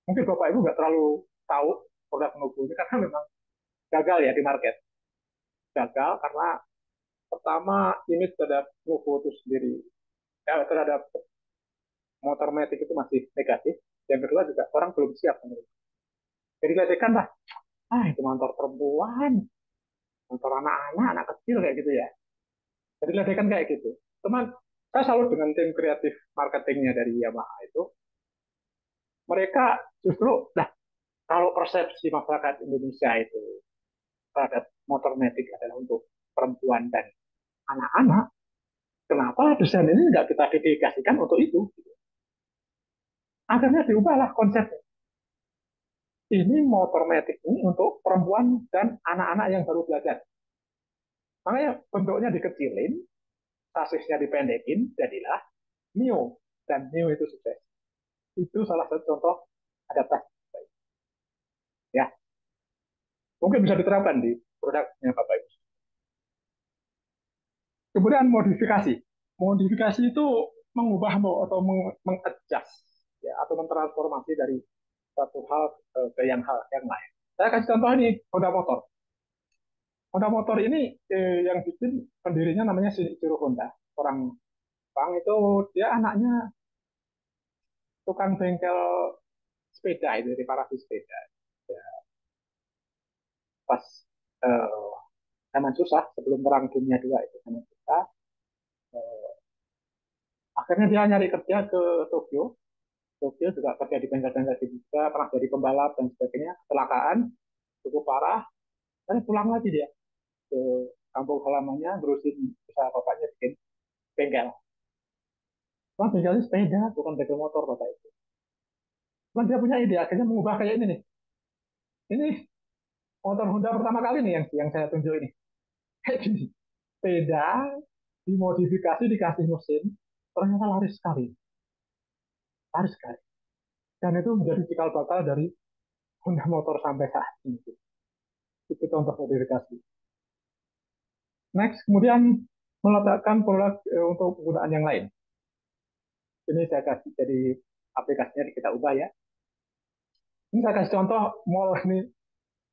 Mungkin Bapak Ibu nggak terlalu tahu produk Nuvo ini karena memang gagal ya di market. Gagal karena pertama image terhadap Nuvo itu sendiri, ya, terhadap motor Matic itu masih negatif. Yang kedua juga orang belum siap menurut. Jadi lecehkan lah, itu motor perempuan, motor anak-anak, anak kecil kayak gitu ya. Jadi lecehkan kayak gitu. Teman, saya selalu dengan tim kreatif marketingnya dari Yamaha itu, mereka justru, nah kalau persepsi masyarakat Indonesia itu terhadap motor metik adalah untuk perempuan dan anak-anak, kenapa desain ini nggak kita dedikasikan untuk itu? Akhirnya diubahlah konsepnya. Ini motor metik ini untuk perempuan dan anak-anak yang baru belajar. Makanya bentuknya dikecilin, sasisnya dipendekin, jadilah Mio. Dan Mio itu sukses. Itu salah satu contoh adaptasi. Ya, mungkin bisa diterapkan di produknya Bapak Ibu. Kemudian modifikasi. Modifikasi itu mengubah atau mengadjust ya, atau mentransformasi dari satu hal ke yang lain. Saya kasih contoh ini Honda Motor. Honda Motor ini yang bikin pendirinya namanya Shinichiro Honda. Orang Jepang itu dia anaknya tukang bengkel sepeda itu, reparasi sepeda. Ya, pas eh, zaman susah sebelum perang dunia dua itu zaman susah. Eh, Akhirnya dia nyari kerja ke Tokyo. Tokyo juga kerja di bengkel-bengkel juga, pernah jadi pembalap dan sebagainya. Kecelakaan cukup parah, dan pulang lagi dia ke kampung halamannya, terusin usaha bapaknya bikin bengkel. Wah, bengkelnya sepeda, bukan bengkel motor bapak itu. Cuman dia punya ide, akhirnya mengubah kayak ini nih. Ini motor Honda pertama kali nih yang saya tunjuk ini. Kayak gini. Sepeda dimodifikasi, dikasih mesin, ternyata laris sekali. Laris sekali. Dan itu menjadi cikal bakal dari Honda motor sampai saat ini. Itu contoh modifikasi. Next, kemudian meletakkan produk untuk penggunaan yang lain. Ini saya kasih jadi aplikasinya kita ubah ya. Ini saya kasih contoh mall ini.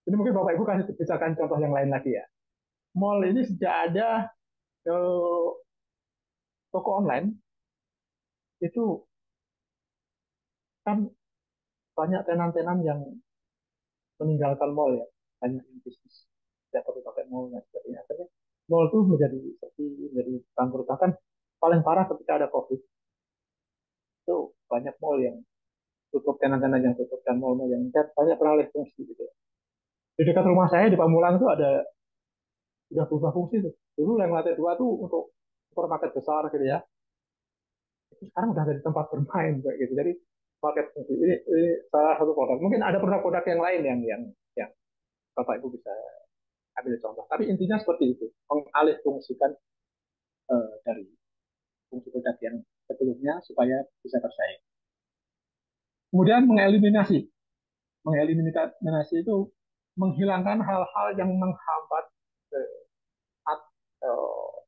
Ini mungkin Bapak Ibu kasih bisa kasih contoh yang lain lagi ya. Mall ini sejak ada eh, toko online itu kan banyak tenan-tenan yang meninggalkan mall ya, banyak yang bisnis tidak perlu pakai mall dan sebagainya. Akhirnya mall itu menjadi seperti menjadi bangkrut. Bahkan paling parah ketika ada COVID itu banyak mall yang tutup, tenan-tenan yang tutup dan mall-mall yang banyak beralih fungsi gitu. Di dekat rumah saya di Pamulang itu ada sudah berubah fungsi tuh. Dulu yang lantai dua tuh untuk supermarket besar gitu ya. Itu sekarang udah jadi tempat bermain kayak gitu. Jadi market fungsi ini salah satu produk. Mungkin ada produk-produk yang lain yang Bapak Ibu bisa ambil contoh. Tapi intinya seperti itu, mengalih fungsikan dari fungsi produk yang sebelumnya supaya bisa bersaing. Kemudian mengeliminasi itu menghilangkan hal-hal yang menghambat eh,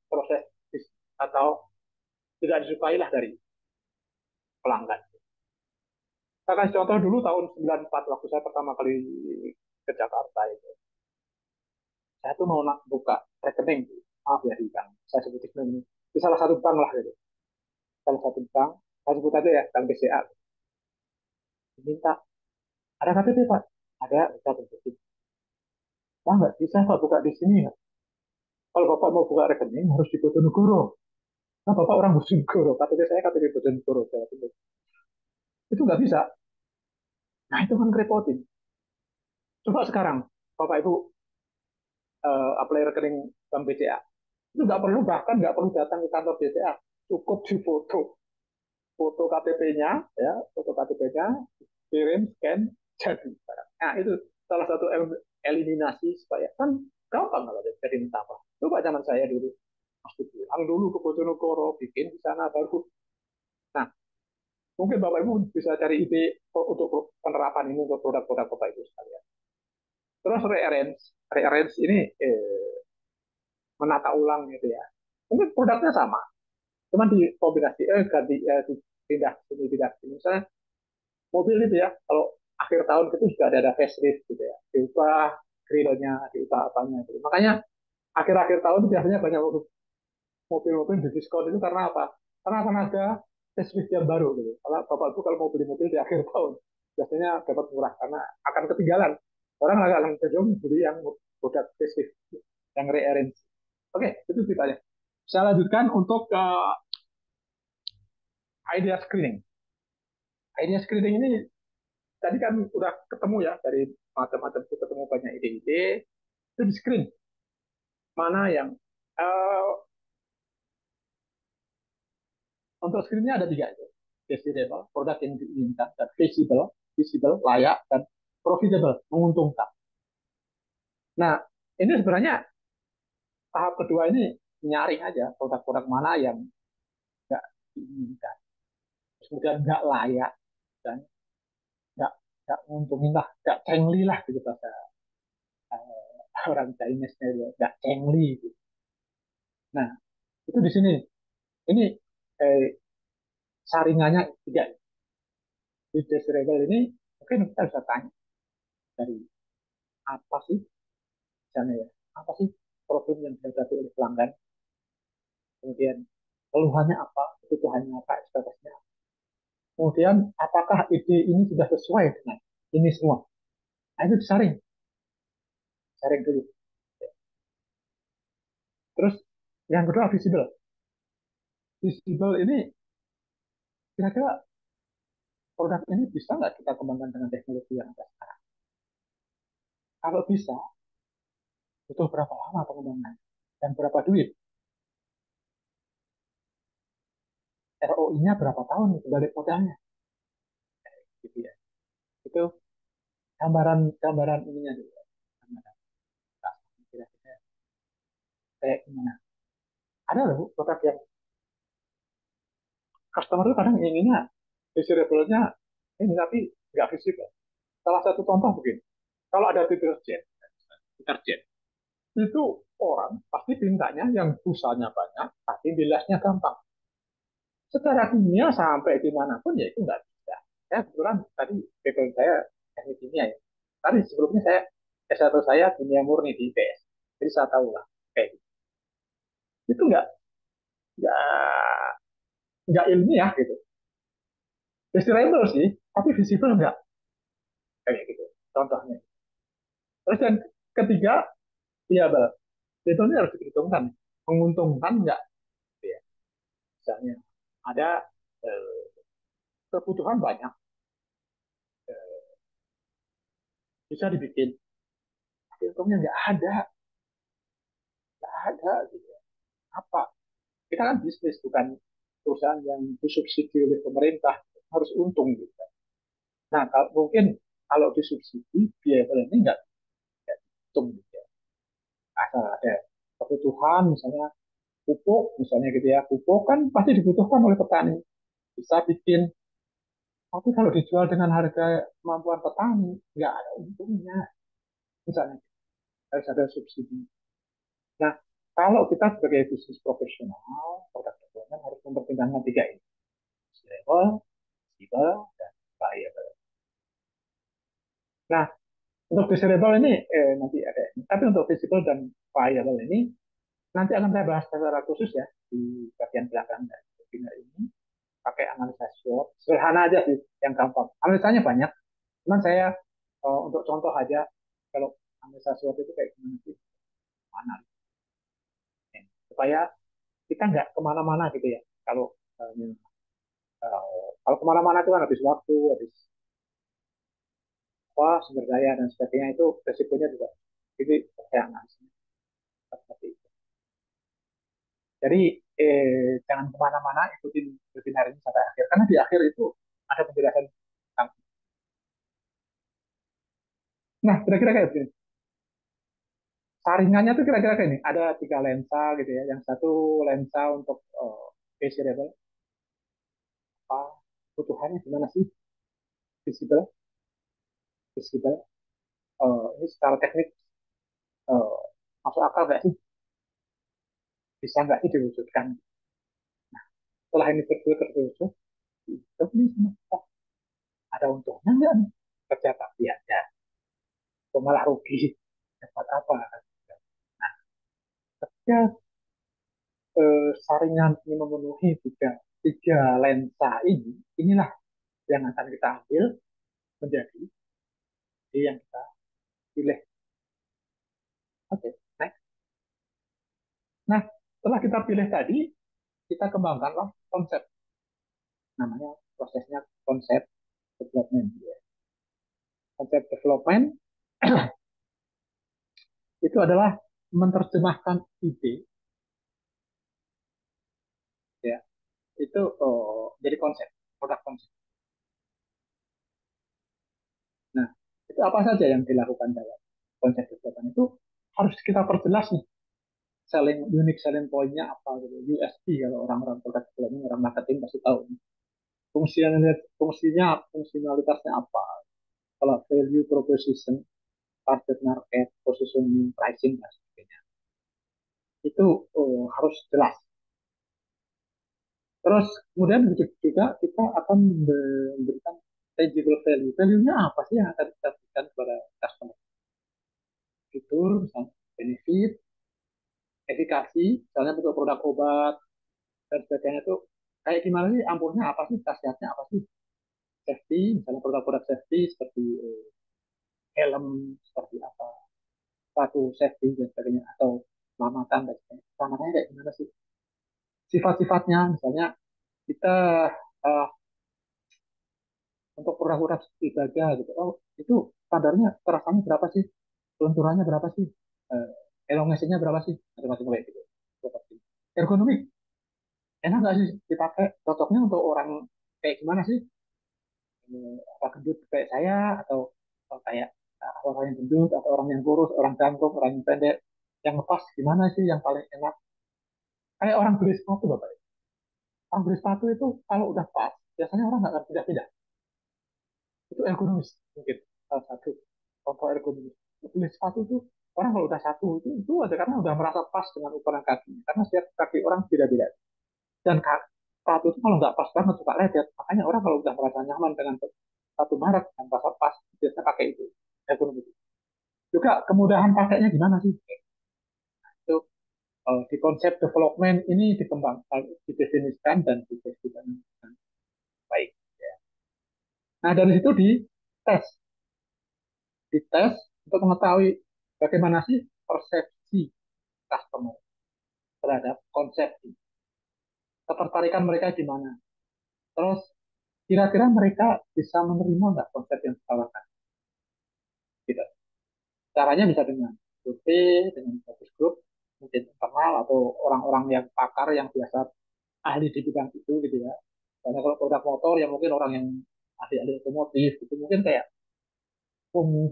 proses atau tidak disukai lah dari pelanggan. Saya kasih contoh dulu tahun 94 waktu saya pertama kali ke Jakarta itu. Saya tuh mau buka rekening, maaf ya di bank. Saya sebutin ini. Di salah satu bank lah gitu. Salah satu bank, saya sebut aja ya, bank BCA. Diminta, ada KTP Pak? Ada, bisa tunjukin. Wah nggak bisa Pak buka di sini ya. Kalau Bapak mau buka rekening harus di Bojonegoro. Nah Bapak orang Bojonegoro, KTP saya KTP Bojonegoro. Itu nggak bisa. Nah itu kan repotin. Coba sekarang, Bapak Ibu apply rekening bank BCA. Itu nggak perlu, bahkan nggak perlu datang ke kantor BCA. Cukup di foto KTP-nya, ya, foto KTP-nya, kirim, scan, jadi. Nah itu salah satu eliminasi supaya kan gampang kalau jadi apa. Coba zaman saya dulu, pasti pulang dulu ke Bojonegoro, bikin di sana baru. Nah, mungkin Bapak Ibu bisa cari ide untuk penerapan ini untuk produk-produk Bapak Ibu sekalian. Terus rearrange ini menata ulang gitu ya. Mungkin produknya sama, cuman dikombinasi ganti pindah sini pindah sini. Misalnya mobil itu ya, kalau akhir tahun itu juga ada facelift gitu ya, diubah grillnya, diubah apanya gitu. Makanya akhir-akhir tahun biasanya banyak mobil-mobil di diskon itu karena apa? Karena akan ada facelift yang baru gitu. Kalau Bapak Ibu kalau mau beli mobil di akhir tahun, biasanya dapat murah karena akan ketinggalan. Orang akan cenderung beli yang produk facelift, yang rearrange. Oke, itu ceritanya. Saya lanjutkan untuk idea screening. Idea screening ini tadi kan udah ketemu ya dari macam-macam itu ketemu banyak ide-ide itu di screen mana yang uh, untuk screennya ada tiga itu desirable produk yang diinginkan dan visible layak dan profitable menguntungkan. Nah ini sebenarnya tahap kedua ini nyaring aja produk-produk mana yang nggak diinginkan kemudian nggak layak dan nggak nggak menguntungin lah nggak friendly lah gitu bahasa orang Chinese-nya nggak friendly gitu. Nah itu di sini ini eh, saringannya tidak di desirable ini mungkin kita bisa tanya dari apa sih misalnya ya apa sih problem yang dihadapi oleh pelanggan kemudian keluhannya apa kebutuhannya apa ekspektasinya kemudian apakah ide ini sudah sesuai dengan ini semua nah, itu disaring saring dulu terus yang kedua visible visible ini kira-kira produk ini bisa nggak kita kembangkan dengan teknologi yang ada sekarang kalau bisa butuh berapa lama pengembangan dan berapa duit ROI-nya berapa tahun balik modalnya gitu ya itu gambaran gambaran ininya dulu gambaran kira-kira kayak gimana ada loh produk yang customer itu kadang inginnya desirable-nya ini tapi nggak visible salah satu contoh begini kalau ada deterjen itu orang pasti mintanya yang busanya banyak tapi bilasnya gampang secara kimia sampai dimanapun ya itu nggak bisa saya kebetulan tadi background saya teknik kimia ya tadi sebelumnya saya S1 saya kimia murni di IPS jadi saya tahu lah kayak gitu. Itu nggak nggak ilmiah gitu desirable sih tapi visible nggak kayak gitu contohnya terus yang ketiga viable itu ini harus diperhitungkan menguntungkan nggak gitu ya. Misalnya ada eh, kebutuhan banyak eh, bisa dibikin tapi untungnya nggak ada gitu ya. Apa kita kan bisnis bukan perusahaan yang disubsidi oleh pemerintah harus untung gitu. Nah kalau mungkin kalau disubsidi biaya ini nggak untung gitu ya. Asal ada kebutuhan misalnya pupuk misalnya gitu ya pupuk kan pasti dibutuhkan oleh petani bisa bikin tapi kalau dijual dengan harga kemampuan petani nggak ada untungnya misalnya harus ada subsidi. Nah kalau kita sebagai bisnis profesional produk development harus mempertimbangkan tiga ini level, visible, dan viable. Nah untuk visible ini nanti ada tapi untuk visible dan viable ini nanti akan saya bahas secara khusus ya di bagian belakang dari webinar ini pakai analisa SWOT sederhana aja sih yang gampang analisanya banyak cuman saya untuk contoh aja kalau analisa SWOT itu kayak gimana sih mana supaya kita nggak kemana-mana gitu ya kalau kalau kemana-mana itu kan habis waktu habis apa sumber daya dan sebagainya itu resikonya juga jadi saya analisanya seperti itu jadi jangan kemana-mana ikutin webinar ini sampai akhir karena di akhir itu ada penjelasan tentang Nah, kira-kira kayak gini. Saringannya tuh kira-kira kayak ini. Ada tiga lensa gitu ya. Yang satu lensa untuk visible, apa kebutuhannya gimana sih? Visible, visible. Ini secara teknik eh, masuk akal nggak sih? Bisa nggak sih diwujudkan? Setelah ini terwujud, itu nih sama kita. Ada untungnya nggak nih? Kerja tapi ada. Atau malah rugi. Dapat apa? Nah, ketika saringan ini memenuhi tiga lensa inilah yang akan kita ambil menjadi yang kita pilih. Oke, next. Nah, setelah kita pilih tadi, kita kembangkanlah konsep. Namanya prosesnya konsep development. Ya. Konsep development itu adalah menerjemahkan ide, ya, itu jadi konsep, produk konsep. Nah, itu apa saja yang dilakukan dalam konsep development itu harus kita perjelas nih, unique selling point-nya apa gitu, USP kalau orang-orang product development, orang marketing pasti tahu. Fungsinya, fungsionalitasnya apa, kalau value proposition, target market, positioning, pricing, dan sebagainya. Itu harus jelas. Terus kemudian juga kita akan memberikan tangible value. Value-nya apa sih yang akan kita berikan kepada customer? Fitur, misalnya benefit, efikasi, misalnya bentuk produk obat, dan sebagainya itu kayak gimana sih, ampuhnya apa sih, khasiatnya apa sih, safety, misalnya produk-produk safety seperti helm, seperti apa, sepatu safety dan sebagainya, atau selamatan dan sebagainya. Selamatannya kayak gimana sih? Sifat-sifatnya, misalnya kita uh, untuk produk-produk ibadah gitu. Oh, itu standarnya kerasannya berapa sih? Pelunturannya berapa sih? Elongasinya berapa sih? Macam-macam kayak gitu. Ergonomik, enak nggak sih dipakai? Cocoknya untuk orang kayak gimana sih? Apa gendut kayak saya atau kayak orang yang gendut atau orang yang kurus, orang jangkung, orang yang pendek, yang lepas gimana sih yang paling enak? Kayak orang beli sepatu, Bapak. Orang beli sepatu itu kalau udah pas, biasanya orang nggak akan pindah-pindah. Itu ergonomis mungkin salah satu contoh ergonomis. Beli sepatu itu orang kalau udah satu itu ada karena udah merasa pas dengan ukuran kaki, karena setiap kaki orang beda-beda, dan sepatu itu kalau nggak pas banget suka lecet, makanya orang kalau udah merasa nyaman dengan satu merek dan merasa pas biasanya pakai itu ergonomis. Juga kemudahan pakainya gimana sih, itu di konsep development ini dikembangkan, didefinisikan dan didefinisikan dengan baik, ya. Nah, dari situ tes dites untuk mengetahui bagaimana sih persepsi customer terhadap konsep ini. Ketertarikan mereka di mana. Terus kira-kira mereka bisa menerima nggak konsep yang ditawarkan. Gitu. Caranya bisa dengan survei, dengan focus group, mungkin internal atau orang-orang yang pakar yang biasa ahli di bidang itu gitu ya. Karena kalau produk motor ya mungkin orang yang ahli-ahli otomotif itu mungkin kayak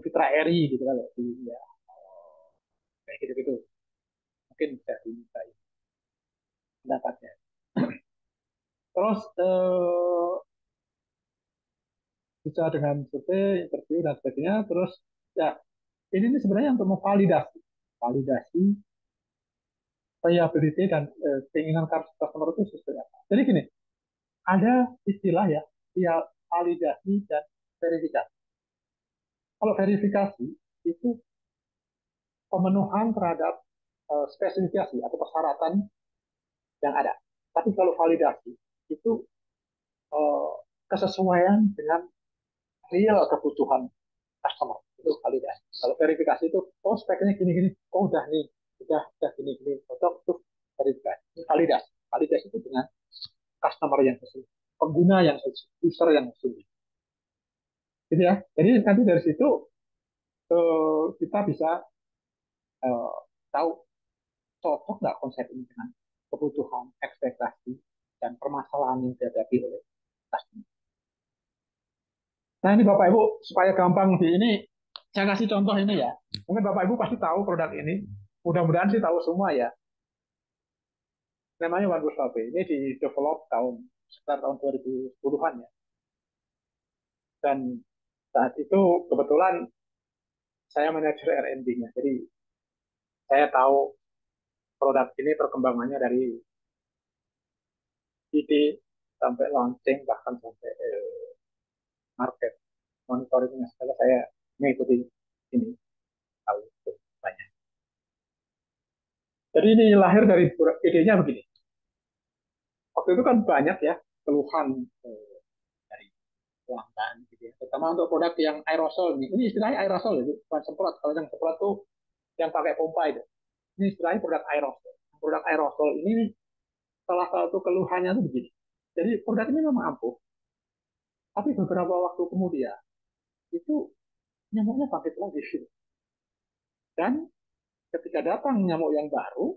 Fitra Eri gitu kalau di ya kayak gitu-gitu mungkin bisa diminta pendapatnya. Terus bisa dengan survei, interview dan sebagainya. Terus ya ini sebenarnya untuk memvalidasi, validasi reliability dan keinginan customer itu sesuai apa. Jadi gini, ada istilah ya, ya validasi dan verifikasi. Kalau verifikasi itu pemenuhan terhadap spesifikasi atau persyaratan yang ada. Tapi kalau validasi itu uh, kesesuaian dengan real kebutuhan customer itu validasi. Kalau verifikasi itu, oh speknya gini-gini, oh udah nih, udah gini-gini, cocok tuh verifikasi. Ini validasi. Validasi itu dengan customer yang sesuai, pengguna yang sesuai, user yang sesuai. Gitu ya. Jadi nanti dari situ kita bisa uh, tahu cocok nggak konsep ini dengan kebutuhan, ekspektasi, dan permasalahan yang dihadapi oleh customer. Nah ini Bapak Ibu supaya gampang di ini Saya kasih contoh ini ya. Mungkin Bapak Ibu pasti tahu produk ini. Mudah-mudahan sih tahu semua ya. Namanya One Plus HP. Ini di develop sekitar tahun 2010-an ya. Dan saat itu kebetulan saya manajer R&D-nya. Jadi saya tahu produk ini perkembangannya dari ide sampai launching bahkan sampai market monitoringnya segala saya mengikuti ini tahu banyak. Jadi ini lahir dari idenya begini. Waktu itu kan banyak ya keluhan dari pelanggan gitu ya. Terutama untuk produk yang aerosol nih. Ini istilahnya aerosol itu bukan semprot. Kalau yang semprot tuh yang pakai pompa itu. Ini istilahnya produk aerosol. Produk aerosol ini salah satu keluhannya tuh begini. Jadi produk ini memang ampuh, tapi beberapa waktu kemudian itu nyamuknya bangkit lagi. Dan ketika datang nyamuk yang baru,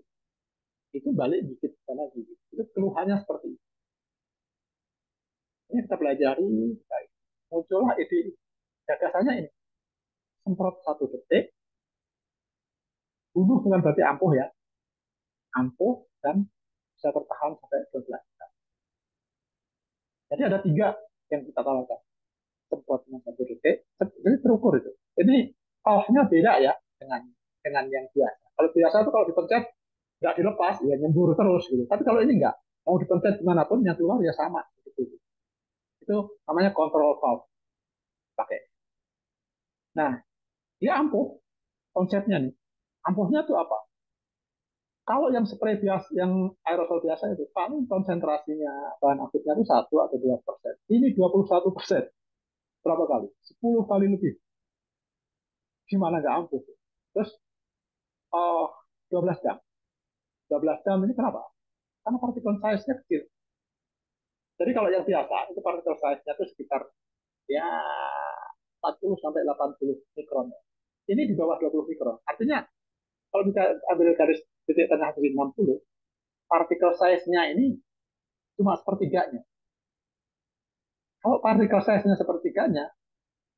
itu balik dikit lagi. Itu keluhannya seperti itu. Ini kita pelajari, muncullah ide gagasannya ini. Semprot 1 detik, bunuh dengan berarti ampuh ya. Ampuh dan bisa bertahan sampai 12 jam. Jadi ada 3 yang kita tawarkan. Semprot dengan 1 detik, ini terukur itu. Ini pulse-nya beda ya dengan yang biasa. Kalau biasa itu kalau dipencet nggak dilepas, ya nyembur terus gitu. Tapi kalau ini nggak, mau dipencet dimanapun yang keluar ya sama. Gitu. Itu namanya control valve pakai. Nah, dia ampuh konsepnya nih. Ampuhnya tuh apa? Kalau yang spray biasa, yang aerosol biasa itu paling konsentrasinya bahan aktifnya itu 1 atau 2%. Ini 21%. Berapa kali? 10 kali lebih. Gimana nggak ampuh? Terus oh, 12 jam. 12 jam ini kenapa? Karena partikel size-nya kecil. Jadi kalau yang biasa itu partikel size-nya itu sekitar ya 40 sampai 80 mikron. Ini di bawah 20 mikron. Artinya kalau kita ambil garis titik tengah dari 60, partikel size-nya ini cuma sepertiganya. Kalau partikel size-nya sepertiganya,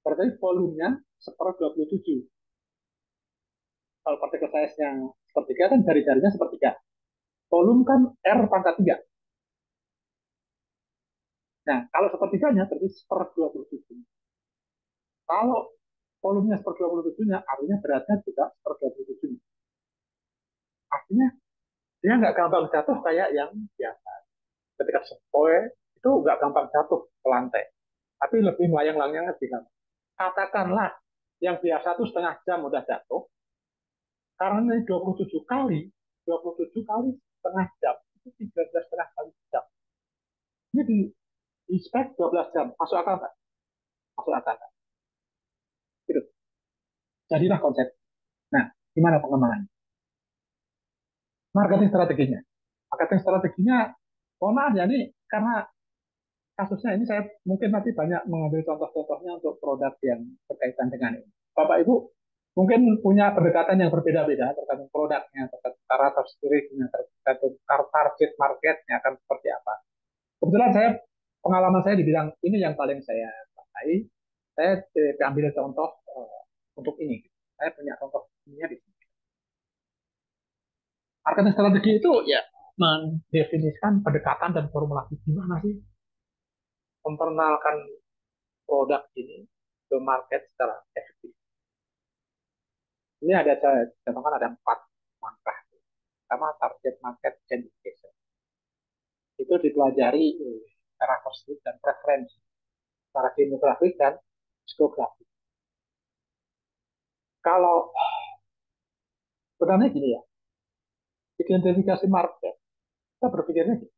berarti volumenya 1/27. Kalau partikel size-nya sepertiga kan jari-jarinya sepertiga. Volume kan R pangkat 3. Nah, kalau sepertiganya berarti 1/27. Kalau volumenya 1/27-nya, artinya beratnya juga 1/27. Artinya dia nggak gampang jatuh kayak yang biasa. Ketika sepoi itu nggak gampang jatuh ke lantai, tapi lebih melayang-layang lebih gampang. Katakanlah yang biasa itu setengah jam udah jatuh, karena ini 27 kali, 27 kali setengah jam, itu 13,5 kali jam. Ini di spek 12 jam, masuk akal nggak? Masuk akal nggak? Gitu. Jadilah konsep. Nah, gimana pengembangannya? Marketing strateginya. Marketing strateginya, mohon maaf ya, ini karena kasusnya ini saya mungkin nanti banyak mengambil contoh-contohnya untuk produk yang berkaitan dengan ini. Bapak Ibu mungkin punya pendekatan yang berbeda-beda tergantung produknya, tergantung cara tersendirinya, tergantung target marketnya akan seperti apa. Kebetulan pengalaman saya dibilang ini yang paling saya pakai. Saya ambil contoh untuk ini. Saya punya contoh ini di sini. Marketing strategi itu ya mendefinisikan pendekatan dan formulasi gimana sih memperkenalkan produk ini ke market secara efektif. Ini ada saya contohkan ada 4 langkah. Pertama target market identification. Itu dipelajari secara kosmetik dan preferensi, secara demografis dan psikografi. Kalau sebenarnya gini ya, identifikasi market, kita berpikirnya gini,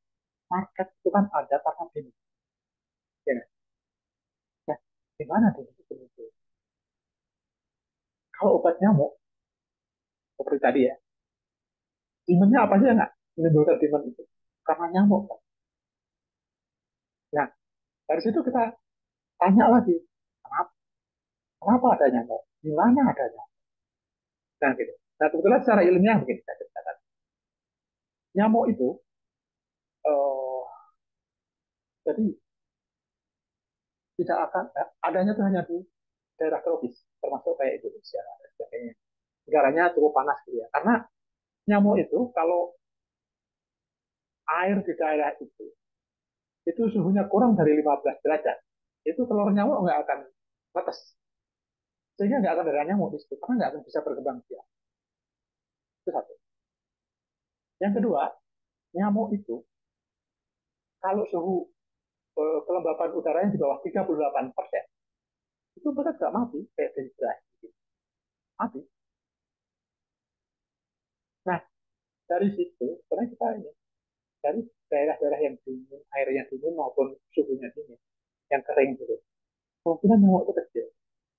market itu kan ada karena ini. Ya, ya, gimana itu? Kalau obat nyamuk, seperti tadi ya, demandnya apa sih nggak menimbulkan demand itu? Karena nyamuk. Kan? Nah, dari situ kita tanya lagi, kenapa, kenapa ada nyamuk? Di mana ada nyamuk? Nah, gitu. Nah, kebetulan secara ilmiah begini saya ceritakan. Nyamuk itu, eh, jadi tidak akan, adanya itu hanya di daerah tropis, termasuk kayak Indonesia dan sebagainya. Negaranya cukup panas gitu ya. Karena nyamuk itu kalau air di daerah itu suhunya kurang dari 15 derajat, itu telur nyamuk nggak akan netes. Sehingga nggak akan ada nyamuk di situ, karena nggak akan bisa berkembang biak. Itu satu. Yang kedua, nyamuk itu kalau suhu kelembapan udaranya di bawah 38%, itu mereka nggak mati kayak dehidrasi. Mati. Nah, dari situ, karena kita ini, dari daerah-daerah yang dingin, airnya dingin maupun suhunya dingin, yang kering gitu, kemungkinan nyamuk itu kecil.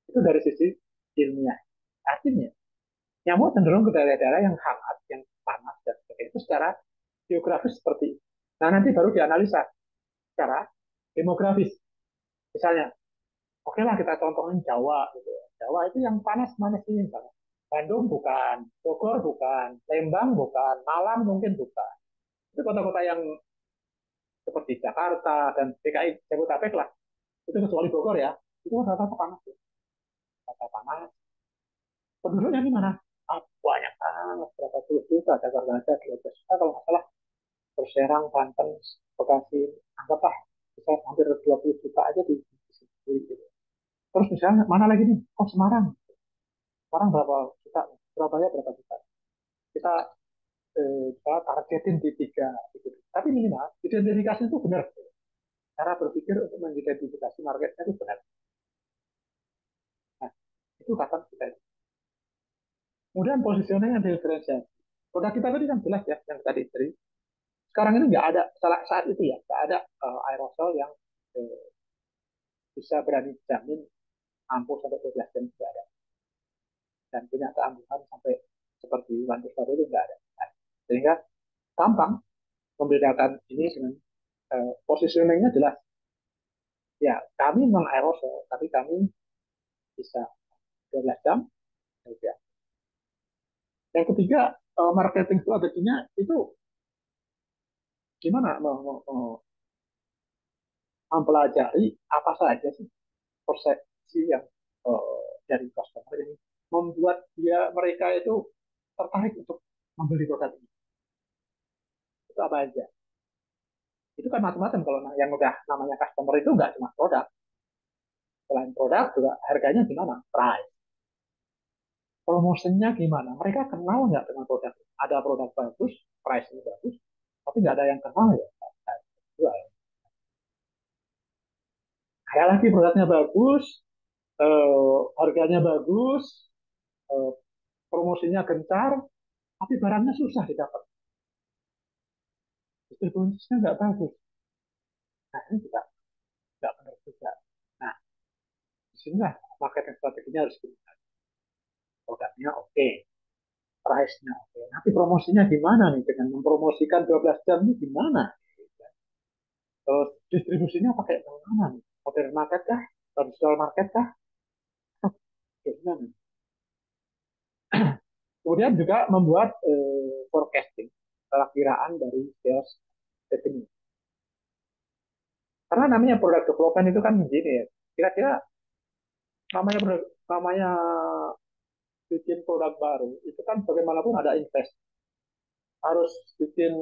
Itu dari sisi ilmiah. Artinya, nyamuk cenderung ke daerah-daerah yang hangat, yang panas, dan sebagainya. Itu secara geografis seperti itu. Nah, nanti baru dianalisa secara demografis. Misalnya, oke lah kita contohin Jawa gitu ya. Jawa itu yang panas mana sih misalnya? Bandung bukan, Bogor bukan, Lembang bukan, Malang mungkin bukan. Itu kota-kota yang seperti Jakarta dan DKI Jabodetabek lah. Itu kecuali Bogor ya. Itu rata-rata panas ya. Rata panas. Penduduknya di mana? Ah, banyak banget. Berapa puluh juta. Jakarta aja 12 juta kalau nggak salah. Perserang, Banten, Bekasi, anggaplah bisa hampir 20 juta aja di sini. Gitu. Terus misalnya mana lagi nih? Oh Semarang. Sekarang berapa juta? Surabaya berapa juta? Kita kita targetin di tiga itu. Tapi minimal identifikasi itu benar. Cara berpikir untuk mengidentifikasi marketnya itu benar. Nah, itu kapan kita. Kemudian positioning diferensiasi. Produk kita tadi kan jelas ya, yang tadi dari sekarang ini nggak ada saat itu ya, nggak ada aerosol yang uh, bisa berani jamin ampuh sampai 12 jam tidak ada, dan punya keampuhan sampai seperti lantai satu itu nggak ada. Nah, sehingga gampang membedakan ini dengan positioningnya jelas. Ya, kami memang aerosol, tapi kami bisa 12 jam. Ya. Yang ketiga, marketing strateginya itu gimana mempelajari apa saja sih persepsi yang dari customer ini membuat mereka itu tertarik untuk membeli produk ini. Itu apa aja? Itu kan macam-macam kalau yang udah namanya customer itu nggak cuma produk. Selain produk juga harganya gimana? Price. Promosinya gimana? Mereka kenal nggak dengan produk? Ada produk bagus, price-nya bagus, tapi nggak ada yang kenal ya. Jual. Ada lagi produknya bagus, harganya bagus, eh, promosinya gencar, tapi barangnya susah didapat. Distribusinya nggak bagus. Nah, ini juga nggak benar juga. Nah, di sinilah marketing strateginya harus kita. Produknya oke, okay, price-nya oke. Okay. Nanti promosinya gimana nih? Dengan mempromosikan 12 jam ini gimana? Terus distribusinya pakai mana nih? Modern market kah? Traditional market kah? Gimana? Kemudian juga membuat forecasting, perakiraan dari sales revenue. Karena namanya product development itu kan begini ya. Kira-kira namanya bikin produk baru itu kan bagaimanapun ada invest, harus bikin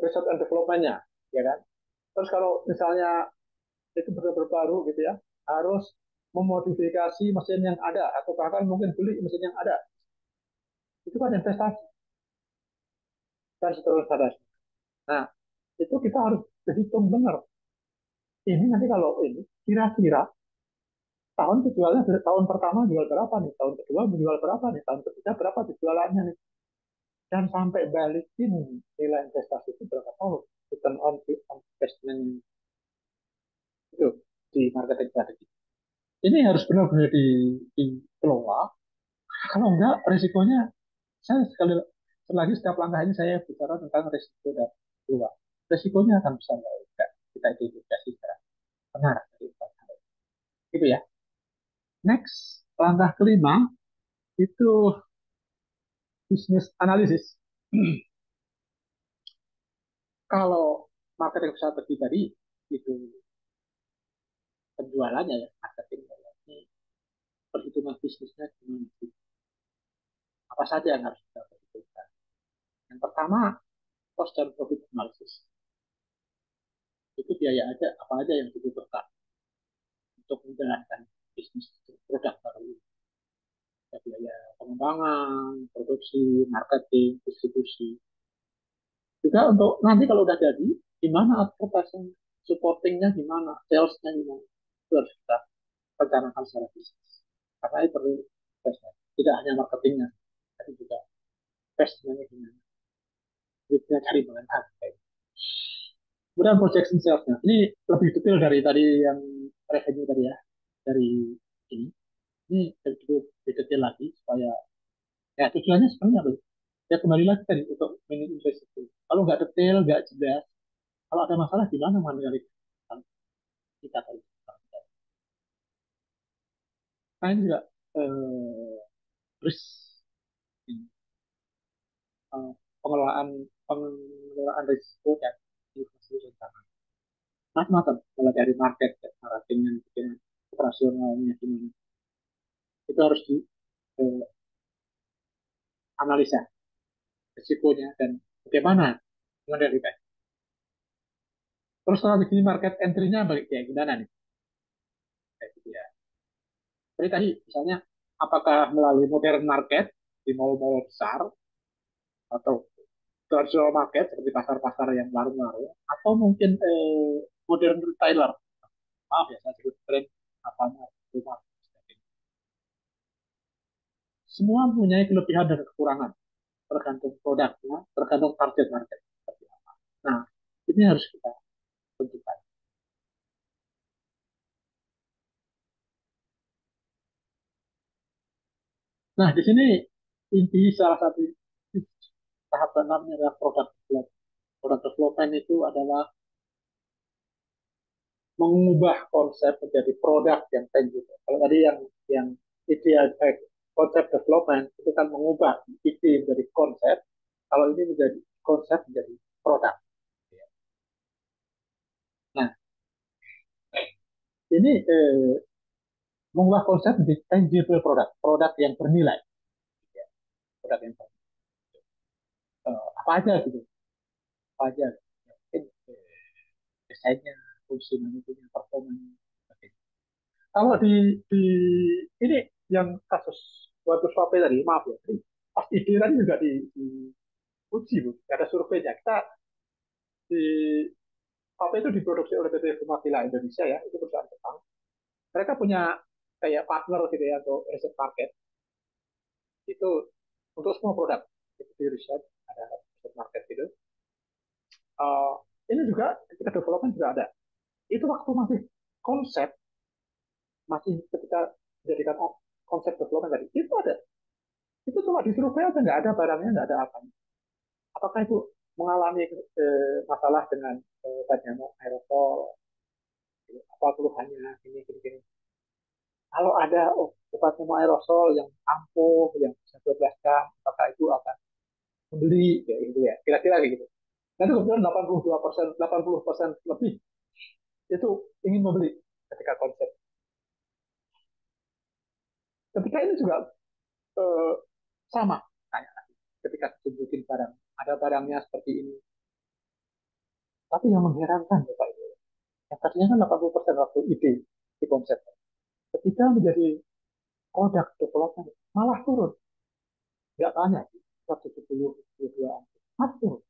research and developmentnya, ya kan. Terus kalau misalnya itu benar-benar baru gitu ya, harus memodifikasi mesin yang ada atau bahkan mungkin beli mesin yang ada, itu kan investasi dan seterusnya. Nah, itu kita harus berhitung benar. Ini nanti kalau ini kira-kira tahun kejualannya, tahun pertama jual berapa nih, tahun kedua menjual berapa nih, tahun ketiga berapa dijualannya nih, dan sampai balikin nilai investasi itu berapa tahun, return on investment itu di marketing strategi. Ini harus benar-benar dikelola. Kalau enggak, risikonya saya sekali lagi setiap langkah ini saya bicara tentang risiko dan dua. Risikonya akan besar kalau tidak kita identifikasi secara benar. Itu ya. Next, langkah kelima itu bisnis analisis. Kalau marketing strategi tadi itu penjualannya ya, marketing. perhitungan bisnisnya gimana sih? Apa saja yang harus kita perhitungkan? Yang pertama, cost dan profit analysis. Itu biaya aja, apa aja yang dibutuhkan untuk menjalankan bisnis produk baru ini. Ada biaya pengembangan, produksi, marketing, distribusi. Juga untuk nanti kalau udah jadi, gimana advertising, supportingnya gimana, salesnya gimana. Itu harus kita rencanakan secara bisnis. Karena itu perlu investasi. Tidak hanya marketingnya, tapi juga investmentnya gimana. Duitnya cari mana. Kemudian projection sales-nya. Ini lebih detail dari tadi yang revenue tadi ya. Dari ini. Ini lebih detail lagi supaya ya tujuannya sebenarnya apa? Ya kembali lagi tadi untuk invest itu. Kalau nggak detail, nggak jelas, kalau ada masalah di mana mengendalikan kita tadi. Nah ini juga eh, risk ini, eh, pengelolaan pengelolaan risiko dan investasi rencana. Macam-macam, mulai dari market, marketingnya, bikin operasionalnya gimana. Itu harus dianalisa risikonya dan bagaimana mengendalikan. Terus strategi market entry-nya kayak gimana nih? Kayak gitu ya. Seperti tadi, misalnya, apakah melalui modern market di mall-mall besar atau traditional market seperti pasar-pasar yang baru-baru, atau mungkin modern retailer, maaf ya saya sebut brand apa rumah. Semua mempunyai kelebihan dan kekurangan, tergantung produknya, tergantung target market seperti apa. Nah, ini harus kita tentukan. Nah, di sini inti salah satu tahap keenamnya adalah product development. Product development itu adalah mengubah konsep menjadi produk yang tangible. Kalau tadi yang ideal konsep development itu kan mengubah ide menjadi konsep. Kalau ini menjadi konsep menjadi produk. Nah, ini mengubah konsep menjadi tangible produk, produk yang bernilai, ya. Produk yang bernilai. Apa aja gitu, apa aja. Mungkin desainnya, fungsi manipulasinya, performanya. Okay. Kalau di ini yang kasus waktu survei tadi, maaf ya, pas ide tadi juga di uji, Bu. Ada surveinya. Kita di apa itu diproduksi oleh PT Fumavilla Indonesia ya, itu perusahaan Jepang. Mereka punya kayak partner gitu ya untuk riset market itu untuk semua produk. Itu di riset ada riset market gitu. Uh, ini juga ketika development juga ada. Itu waktu masih konsep, masih ketika menjadikan konsep development tadi, itu ada. Itu cuma di survei aja nggak ada barangnya, nggak ada apa. Apakah itu mengalami masalah dengan bahannya aerosol, apa keluhannya ini gini, gini. Kalau ada obat aerosol yang ampuh yang bisa 12 jam, apakah itu akan membeli kayak gitu ya, kira-kira kayak gitu. Nanti kemudian 82%, 80% lebih itu ingin membeli ketika konsep. Ketika ini juga eh, sama kayak ketika tunjukin barang, ada barangnya seperti ini. Tapi yang mengherankan ya Pak, yang tadinya kan 80% waktu ide di konsep. Ketika menjadi produk development malah turun, nggak tanya 170 dua turun.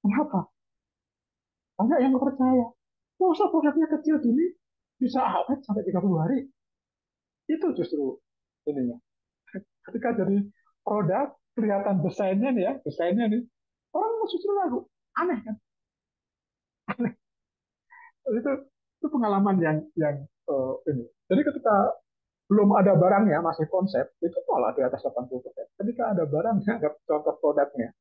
Kenapa? Banyak yang percaya. Masa produknya kecil gini bisa awet sampai 30 hari? Itu justru ininya. Ketika jadi produk, kelihatan desainnya nih ya, desainnya nih. Orang justru ragu. Aneh kan? Itu itu pengalaman yang ini. Jadi ketika belum ada barangnya, masih konsep, itu malah di atas 80%. Ketika ada barangnya, ada contoh produknya,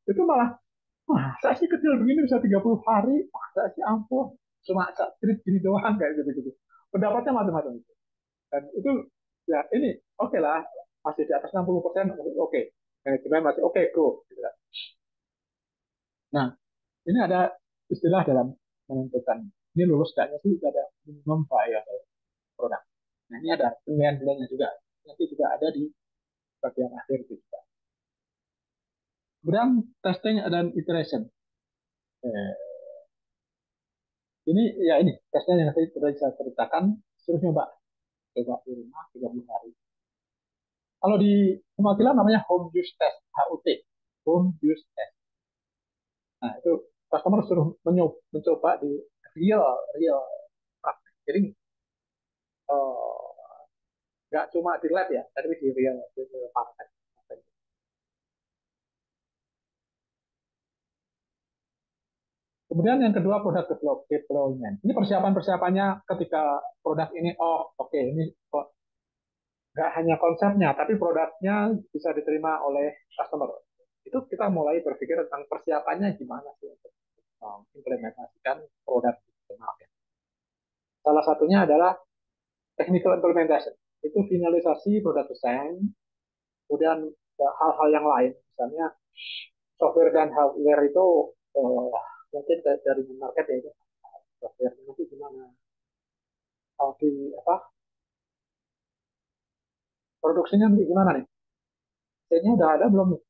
itu malah, wah, saya sih kecil begini bisa 30 hari, wah, saya sih ampuh, cuma strip gini doang, kayak gitu-gitu. Pendapatnya macam-macam. Dan itu, ya ini, oke okay lah, masih di atas 60%, oke. Okay. Manajemen masih oke, okay, go. Gitu kan. Nah, ini ada istilah dalam menentukan, ini lulus gaknya sih, ada minimum viable product. Nah, ini ada penilaian-penilaiannya juga. Nanti juga ada di bagian akhir itu juga. Kemudian testing dan iteration. Eh, ini ya ini tesnya yang saya ceritakan, suruh nyoba coba di rumah 30 hari. Kalau di pemakilan namanya home use test, HUT, home use test. Nah itu customer suruh mencoba di real real praktek. Jadi eh, nggak cuma di lab ya, tapi di real praktek. Kemudian yang kedua produk deployment. Ini persiapan-persiapannya ketika produk ini, oh oke, okay, ini kok nggak hanya konsepnya, tapi produknya bisa diterima oleh customer. Itu kita mulai berpikir tentang persiapannya gimana sih untuk implementasikan produk digital. Salah satunya adalah technical implementation. Itu finalisasi produk desain, kemudian hal-hal yang lain. Misalnya software dan hardware itu mungkin dari market ya, itu software nanti gimana, di apa produksinya nanti gimana nih, desainnya udah ada belum nih,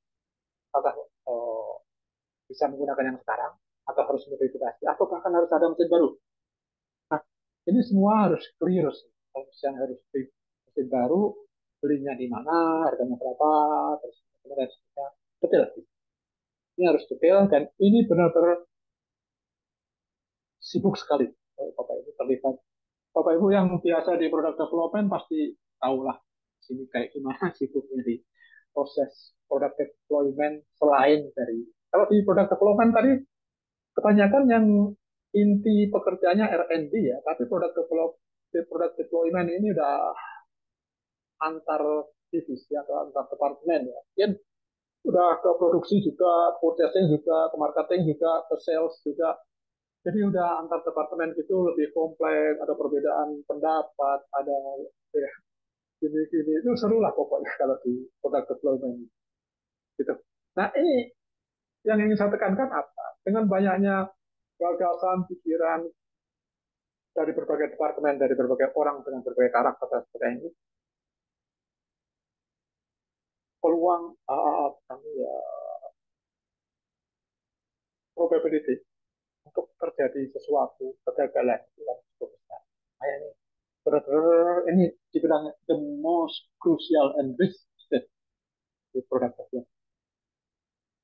apakah eh, bisa menggunakan yang sekarang atau harus modifikasi atau bahkan harus ada mesin baru. Nah, ini semua harus clear. Kalau misalnya harus beli mesin baru, belinya di mana, harganya berapa, terus kemudian detail. Ini harus detail dan ini benar-benar sibuk sekali. Bapak Ibu terlibat. Bapak Ibu yang biasa di product development pasti tahulah sini kayak gimana sibuknya di proses product deployment selain dari kalau di product development tadi kebanyakan yang inti pekerjaannya R&D ya, tapi product deployment ini udah antar divisi atau antar departemen ya. Mungkin udah ke produksi juga, purchasing juga, ke marketing juga, ke sales juga. Jadi udah antar departemen gitu lebih kompleks, ada perbedaan pendapat, ada ya, gini-gini. Itu seru lah pokoknya kalau di product deployment gitu. Nah ini yang ingin saya tekankan apa? Dengan banyaknya gagasan, pikiran, dari berbagai departemen, dari berbagai orang dengan berbagai karakter dan sebagainya, peluang ya, probability untuk terjadi sesuatu kegagalan itu kan cukup besar. Nah, ini benar-benar ini dibilang the most crucial and risk di produk development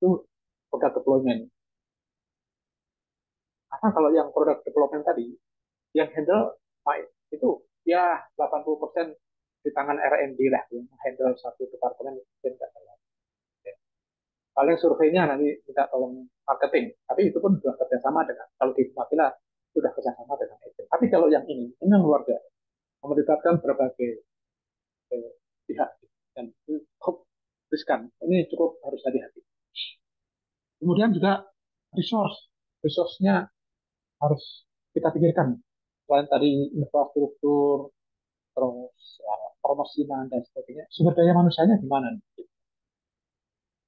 itu produk deployment. Karena kalau yang produk development tadi yang handle itu ya 80% di tangan R&D lah yang handle satu departemen mungkin nggak salah. Paling surveinya nanti kita tolong marketing. Tapi itu pun sudah kerjasama dengan, kalau di Mapila sudah kerjasama dengan agent. Tapi kalau yang ini yang luar biasa, melibatkan berbagai pihak dan itu cukup riskan. Ini cukup harus hati-hati. Kemudian juga resource-nya harus kita pikirkan. Selain tadi infrastruktur, terus ya, promosinan dan sebagainya, sumber daya manusianya gimana?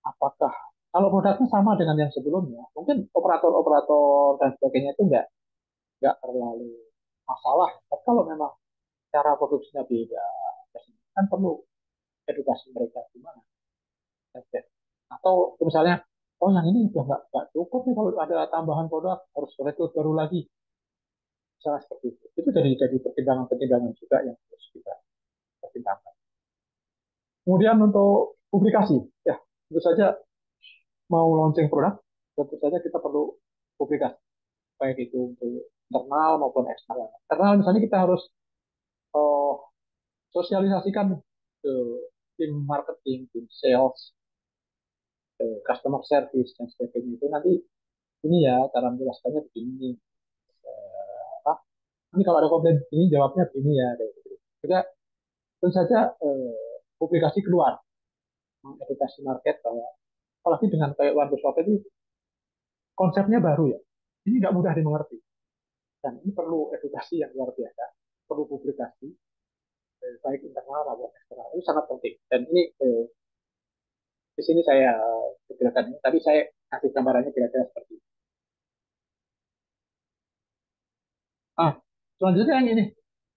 Apakah kalau produknya sama dengan yang sebelumnya, mungkin operator-operator dan sebagainya itu nggak terlalu masalah. Tapi kalau memang cara produksinya beda, kan perlu edukasi mereka gimana. Atau misalnya, oh yang ini udah nggak cukup nih kalau ada tambahan produk harus rekrut baru lagi. Misalnya seperti itu. Itu jadi pertimbangan-pertimbangan juga yang harus kita pertimbangkan. Kemudian untuk publikasi, ya tentu saja mau launching produk, tentu saja kita perlu publikasi, baik itu untuk internal maupun eksternal. Karena misalnya kita harus uh, sosialisasikan ke tim marketing, tim sales, customer service dan sebagainya itu nanti ini ya cara menjelaskannya begini. Apa? Ini kalau ada komplain ini jawabnya begini ya. Gitu. Juga tentu saja publikasi keluar edukasi market bahwa apalagi dengan kayak One Stop ini konsepnya baru ya. Ini nggak mudah dimengerti dan ini perlu edukasi yang luar biasa, perlu publikasi baik internal maupun eksternal itu sangat penting dan ini di sini saya kecilkan ini, tapi saya kasih gambarannya kira-kira seperti ini. Ah, selanjutnya yang ini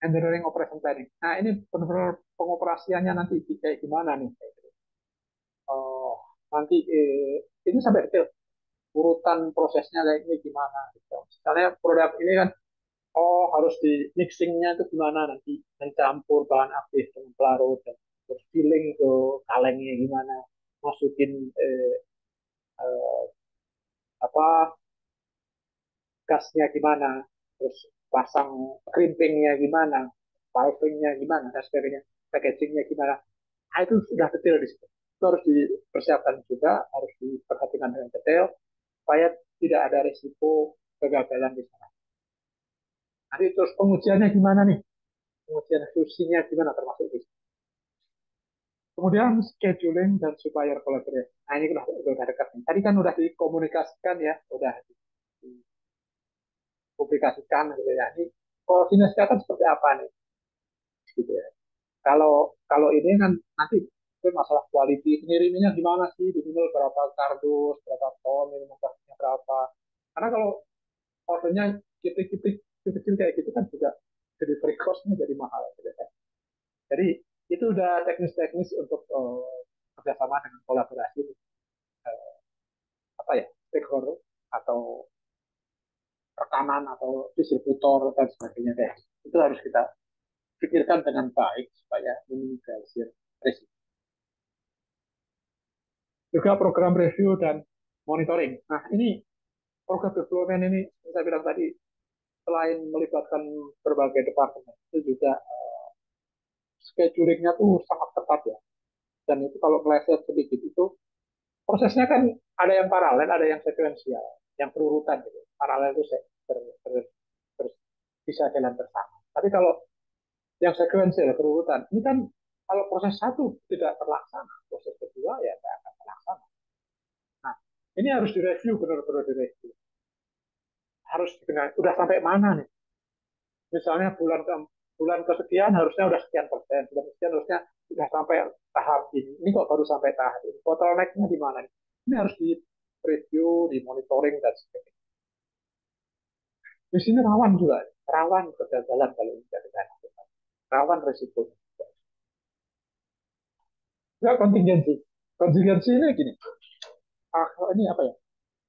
engineering operation planning. Nah ini benar-benar pengoperasiannya nanti kayak gimana nih? Oh, nanti ini sampai detail urutan prosesnya kayak ini gimana gitu. Misalnya produk ini kan harus di mixingnya itu gimana nanti mencampur bahan aktif dengan pelarut dan terus filling ke kalengnya gimana masukin eh, apa gasnya gimana terus pasang crimpingnya gimana pipingnya gimana dan sebagainya packagingnya gimana nah, itu sudah detail di situ itu harus dipersiapkan juga harus diperhatikan dengan detail supaya tidak ada risiko kegagalan di sana. Nanti terus pengujiannya gimana nih? Pengujian QC-nya gimana termasuk itu. Kemudian scheduling dan supplier collaboration. Nah ini udah dekat nih. Tadi kan udah dikomunikasikan ya, udah dipublikasikan gitu ya. Ini koordinasinya kan seperti apa nih? Gitu ya. Kalau kalau ini kan nanti itu masalah quality pengirimannya gimana sih? Diminul berapa kardus, berapa ton, minimumnya berapa? Karena kalau ordernya kipik-kipik kecil kayak gitu kan juga delivery cost-nya jadi mahal. Gitu ya. Jadi itu udah teknis-teknis untuk kerjasama dengan kolaborasi apa ya stakeholder atau rekanan atau distributor dan sebagainya deh. Itu harus kita pikirkan dengan baik supaya minimalisir risiko. Juga program review dan monitoring. Nah ini program development ini saya bilang tadi selain melibatkan berbagai departemen itu juga schedulingnya tuh sangat ketat ya. Dan itu kalau meleset sedikit itu prosesnya kan ada yang paralel, ada yang sekuensial, yang berurutan gitu. Paralel itu ber, ber, ber, bisa jalan bersama. Tapi kalau yang sekuensial berurutan, ini kan kalau proses satu tidak terlaksana, proses kedua ya tidak akan terlaksana. Nah, ini harus direview, benar-benar direview. Harus dikenal, udah sampai mana nih? Misalnya bulan kesekian harusnya udah sekian persen, bulan kesekian harusnya sudah sampai tahap ini. Ini kok baru sampai tahap ini? Bottleneck-nya di mana nih? Ini harus di review, di monitoring dan sebagainya. Di sini rawan juga, rawan kegagalan kalau tidak dilakukan, rawan risiko. Enggak kontingensi. Kontingensi ini gini, ini apa ya?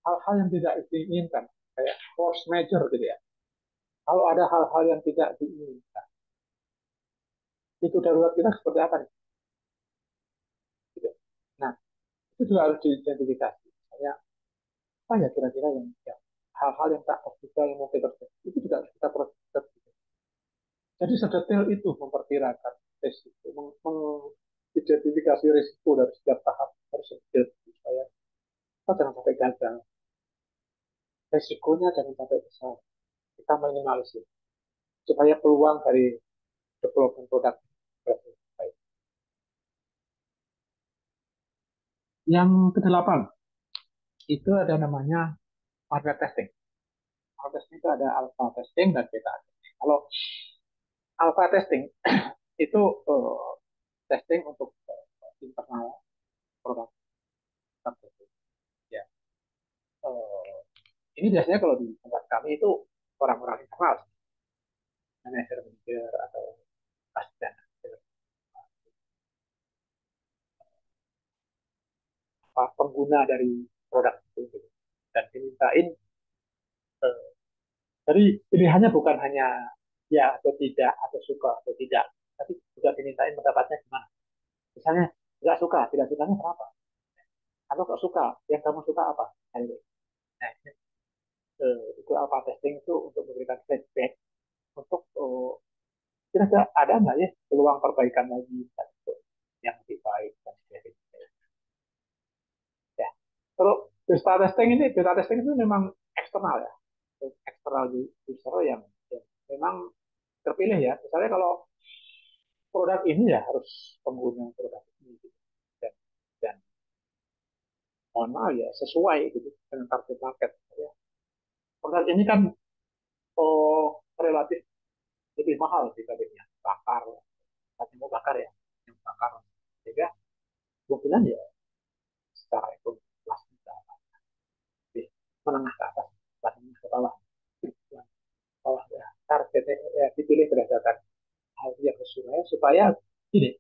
Hal-hal yang tidak diinginkan, kayak force major gitu ya. Kalau ada hal-hal yang tidak diinginkan, itu darurat kita seperti apa nih? Gitu. Nah, itu juga harus diidentifikasi. Misalnya, apa ya kira-kira yang ya, hal-hal yang tak optimal mungkin terjadi. Itu juga harus kita proses. Jadi sedetail itu memperkirakan risiko, mengidentifikasi risiko dari setiap tahap harus sedetail supaya kita jangan sampai gagal. Risikonya jangan sampai besar. Kita minimalisir supaya peluang dari development produk berhasil. Baik. Yang kedelapan itu ada namanya market testing. Market testing itu ada alpha testing dan beta testing. Kalau alpha testing itu testing untuk internal produk tertentu. Ya, uh, ini biasanya kalau di tempat kami itu orang-orang internal, manajer atau asisten pengguna dari produk itu gitu. Dan dimintain jadi pilihannya bukan hanya ya atau tidak atau suka atau tidak tapi juga dimintain pendapatnya gimana misalnya nggak suka tidak sukanya kenapa atau nggak suka yang kamu suka apa nah, nah itu apa testing itu untuk memberikan feedback untuk kira-kira ada nggak ya peluang perbaikan lagi untuk yang lebih baik dan sebagainya ya terus beta testing itu memang eksternal ya eksternal user yang memang terpilih ya misalnya kalau produk ini ya harus pengguna produk ini gitu. dan, dan mohon maaf ya sesuai gitu dengan target market ya. Produk ini kan relatif lebih mahal dibandingnya bakar mau bakar ya yang bakar sehingga kemungkinan ya secara ekonomi kelas kita lebih menengah ke atas menengah ke bawah ya, bawah ya targetnya ya, dipilih berdasarkan supaya gini,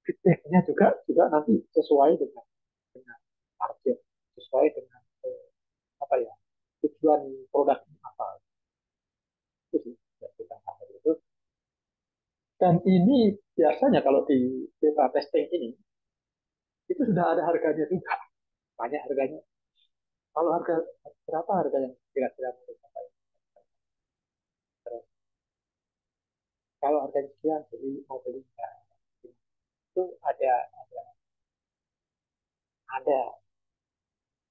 feedbacknya juga nanti sesuai dengan target, sesuai dengan apa ya, tujuan produk ini apa. Itu sih yang kita harus itu. Dan ini biasanya kalau di beta testing ini itu sudah ada harganya juga, banyak harganya. Kalau harga berapa harga yang kira-kira menurut Bapak? Terus kalau harganya sekian, jadi mau beli nggak? Itu ada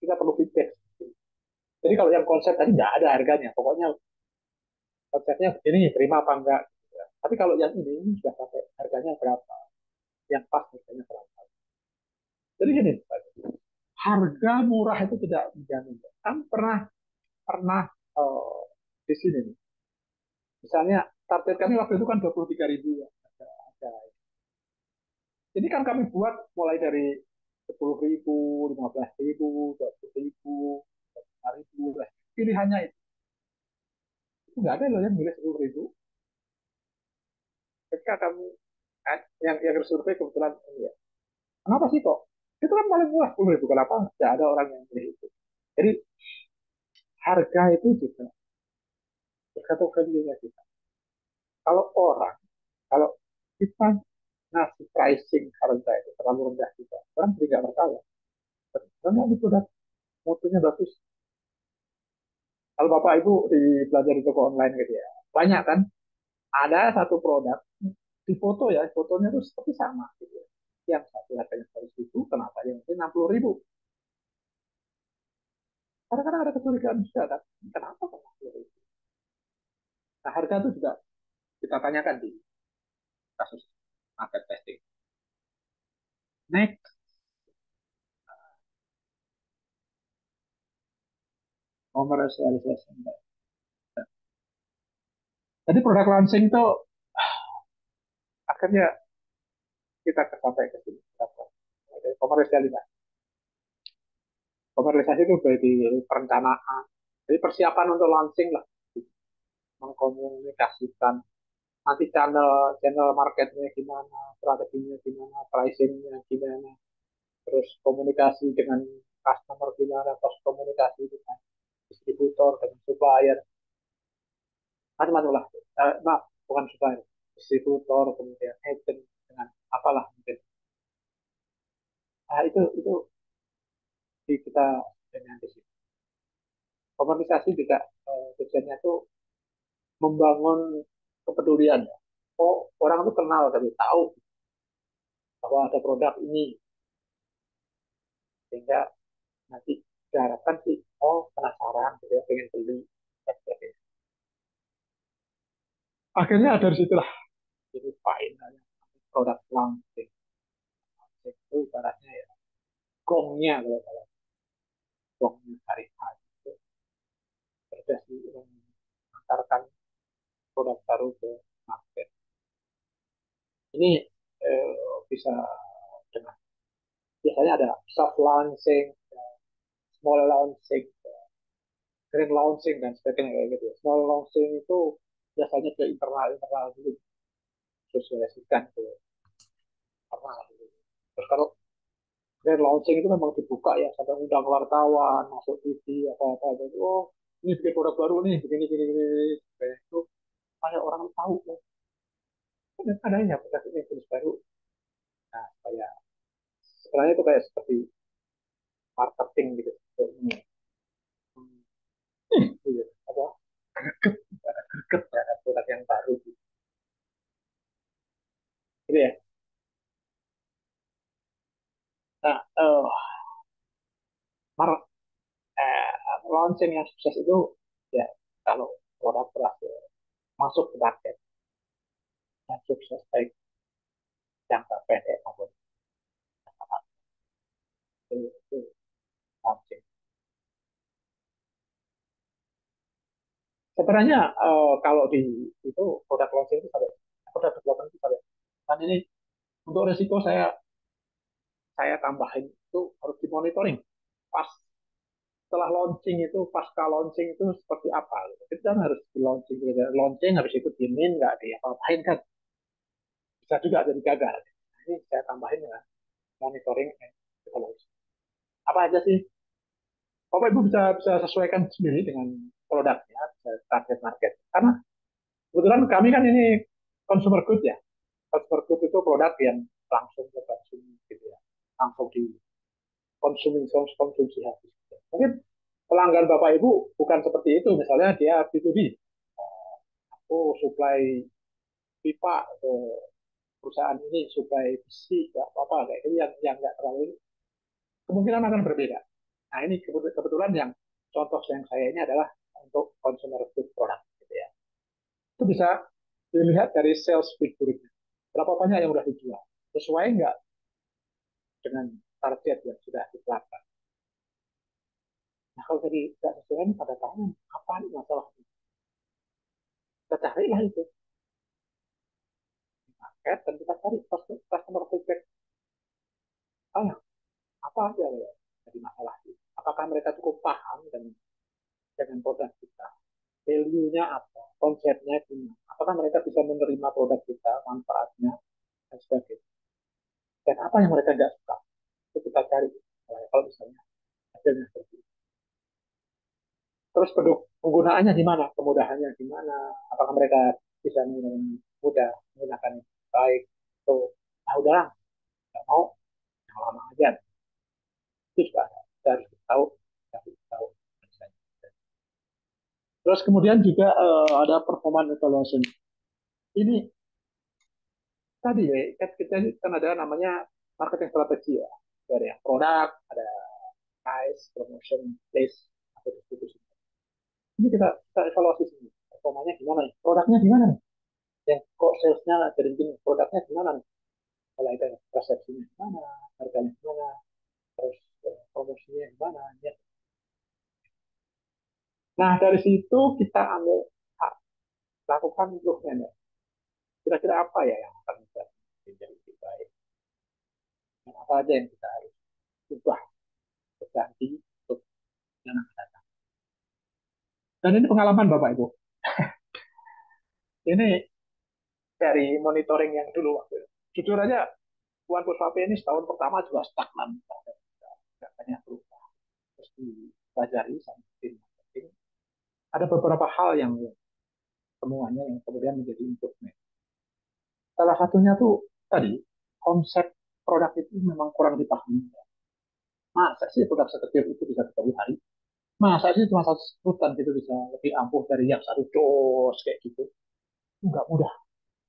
kita perlu feedback. Jadi kalau yang konsep tadi nggak ada harganya, pokoknya konsepnya ini terima apa enggak. Tapi kalau yang ini sudah sampai harganya berapa, yang pas harganya berapa. Jadi gini, harga murah itu tidak menjamin. Kan pernah pernah eh, di sini nih, misalnya target kami waktu itu kan 23.000 ya. Ada. Ini kan kami buat mulai dari 10.000, 15.000, 20.000, 5.000. Pilihannya itu nggak ada loh yang milih 10.000. Ketika kamu yang survei kebetulan ya, kenapa sih kok? Itu kan paling murah 10.000. Kenapa tidak ada orang yang milih itu? Jadi harga itu juga tergantung value-nya kita. Kalau orang, kalau kita ngasih pricing harga itu terlalu rendah juga, orang jadi nggak berkala. Karena ini produk mutunya bagus. Kalau Bapak Ibu di belajar di toko online gitu ya, banyak kan? Ada satu produk di foto ya, fotonya itu seperti sama gitu ya. Yang satu harganya 100.000, kenapa yang ini 60.000? Kadang-kadang ada kecurigaan juga kan, kenapa kok 60.000? Nah harga itu juga kita tanyakan di kasus market testing. Next, commercialization. Jadi produk launching itu akhirnya kita sampai ke sini. Komersialisasi. Komersialisasi itu berarti perencanaan. Jadi persiapan untuk launching lah, mengkomunikasikan nanti channel channel marketnya gimana, strateginya gimana, pricingnya gimana, terus komunikasi dengan customer gimana, terus komunikasi dengan distributor, dengan supplier, macam-macam lah. Maaf, bukan supplier, distributor, kemudian agent, dengan apalah mungkin. Nah, itu di kita dengan di sini. Komunikasi juga tujuannya itu membangun kepedulian. Oh, orang itu kenal tapi tahu bahwa ada produk ini, sehingga nanti diharapkan sih, oh penasaran gitu ya, pengen beli dan sebagainya. Akhirnya dari situlah ini finalnya produk launching. Itu ibaratnya ya gongnya, kalau gongnya hari hari itu berdasarkan mengantarkan produk baru ke market. Ini bisa dengan biasanya ada soft launching, small launching, grand launching dan sebagainya kayak gitu. Small launching itu biasanya ke internal dulu, sosialisasikan ke internal dulu. Terus kalau grand launching itu memang dibuka ya, sampai undang wartawan, masuk TV, apa-apa. Jadi, oh ini bikin produk baru nih, begini, begini, begini. Kayak itu supaya orang tahu, oh kan ada ya produk ini jenis baru. Nah, supaya sebenarnya itu kayak seperti marketing gitu. Iya, apa greget, greget ya produk yang baru gitu. Gitu ya. Nah, mar- launching yang sukses itu ya kalau produk berhasil masuk ke market dan sukses baik jangka pendek maupun jangka panjang. Itu launching. Sebenarnya kalau di itu produk launching itu sampai produk development itu sampai kan ini untuk resiko saya tambahin itu harus dimonitoring pas setelah launching itu, pasca launching itu seperti apa gitu. Kita kan harus di launching gitu. Launching habis itu diemin nggak diapa-apain kan. bisa juga jadi gagal. Nah, ini saya tambahin dengan monitoring and evaluation. Apa aja sih? Bapak Ibu bisa bisa sesuaikan sendiri dengan produknya, bisa target market. Karena kebetulan kami kan ini consumer good ya. Consumer good itu produk yang langsung ke konsumen gitu ya. Langsung di konsumsi habis. Mungkin pelanggan Bapak Ibu bukan seperti itu. Misalnya dia B2B. Aku supply pipa ke perusahaan ini, supply besi, apa kayak ini yang nggak terlalu kemungkinan akan berbeda. Nah ini kebetulan yang contoh yang saya ini adalah untuk consumer good product gitu ya. Itu bisa dilihat dari sales figure-nya. Berapa banyak yang sudah dijual? Sesuai nggak dengan target yang sudah ditetapkan? Nah kalau jadi nggak sesuai pada tangan, apa nih masalahnya? Kita carilah itu di market dan kita cari customer feedback. Ah, apa aja ya jadi masalah itu? Apakah mereka cukup paham dengan produk kita? Value-nya apa? Konsepnya gimana? Apakah mereka bisa menerima produk kita, manfaatnya, dan sebagainya? Dan apa yang mereka tidak suka? Itu kita cari. Kalau misalnya hasilnya seperti itu. Terus penggunaannya gimana? Kemudahannya gimana? Apakah mereka bisa mudah menggunakan baik? Atau ah udahlah, nggak mau, yang lama aja. Itu juga ada. Kita harus tahu, kita harus tahu. Terus kemudian juga ada performance evaluation. Ini tadi ya, kita kan ada namanya marketing strategi ya. Dari yang produk, ada price, promotion, place, atau distribution. Ini kita evaluasi sini. Performanya gimana nih? Produknya gimana nih? Yang kok salesnya jadi gini, produknya gimana nih? Kalau ada persepsinya gimana, harganya gimana, terus promosinya gimana. Ya. Nah, dari situ kita ambil lakukan improvement ya. Kira-kira apa ya yang akan bisa menjadi lebih baik? Dan apa aja yang kita harus ubah, berganti untuk yang akan datang. Dan ini pengalaman Bapak Ibu. Ini dari monitoring yang dulu waktu itu. Jujur aja, Tuan Puspapi ini setahun pertama juga stagnan. Tidak banyak berubah. Terus dipelajari sama tim marketing. Ada beberapa hal yang semuanya yang kemudian menjadi improvement. Salah satunya tuh tadi, konsep produk itu memang kurang dipahami. Masa sih produk sekecil itu bisa 3 hari? Masa sih cuma satu sebutan gitu bisa lebih ampuh dari yang satu dos kayak gitu? Enggak mudah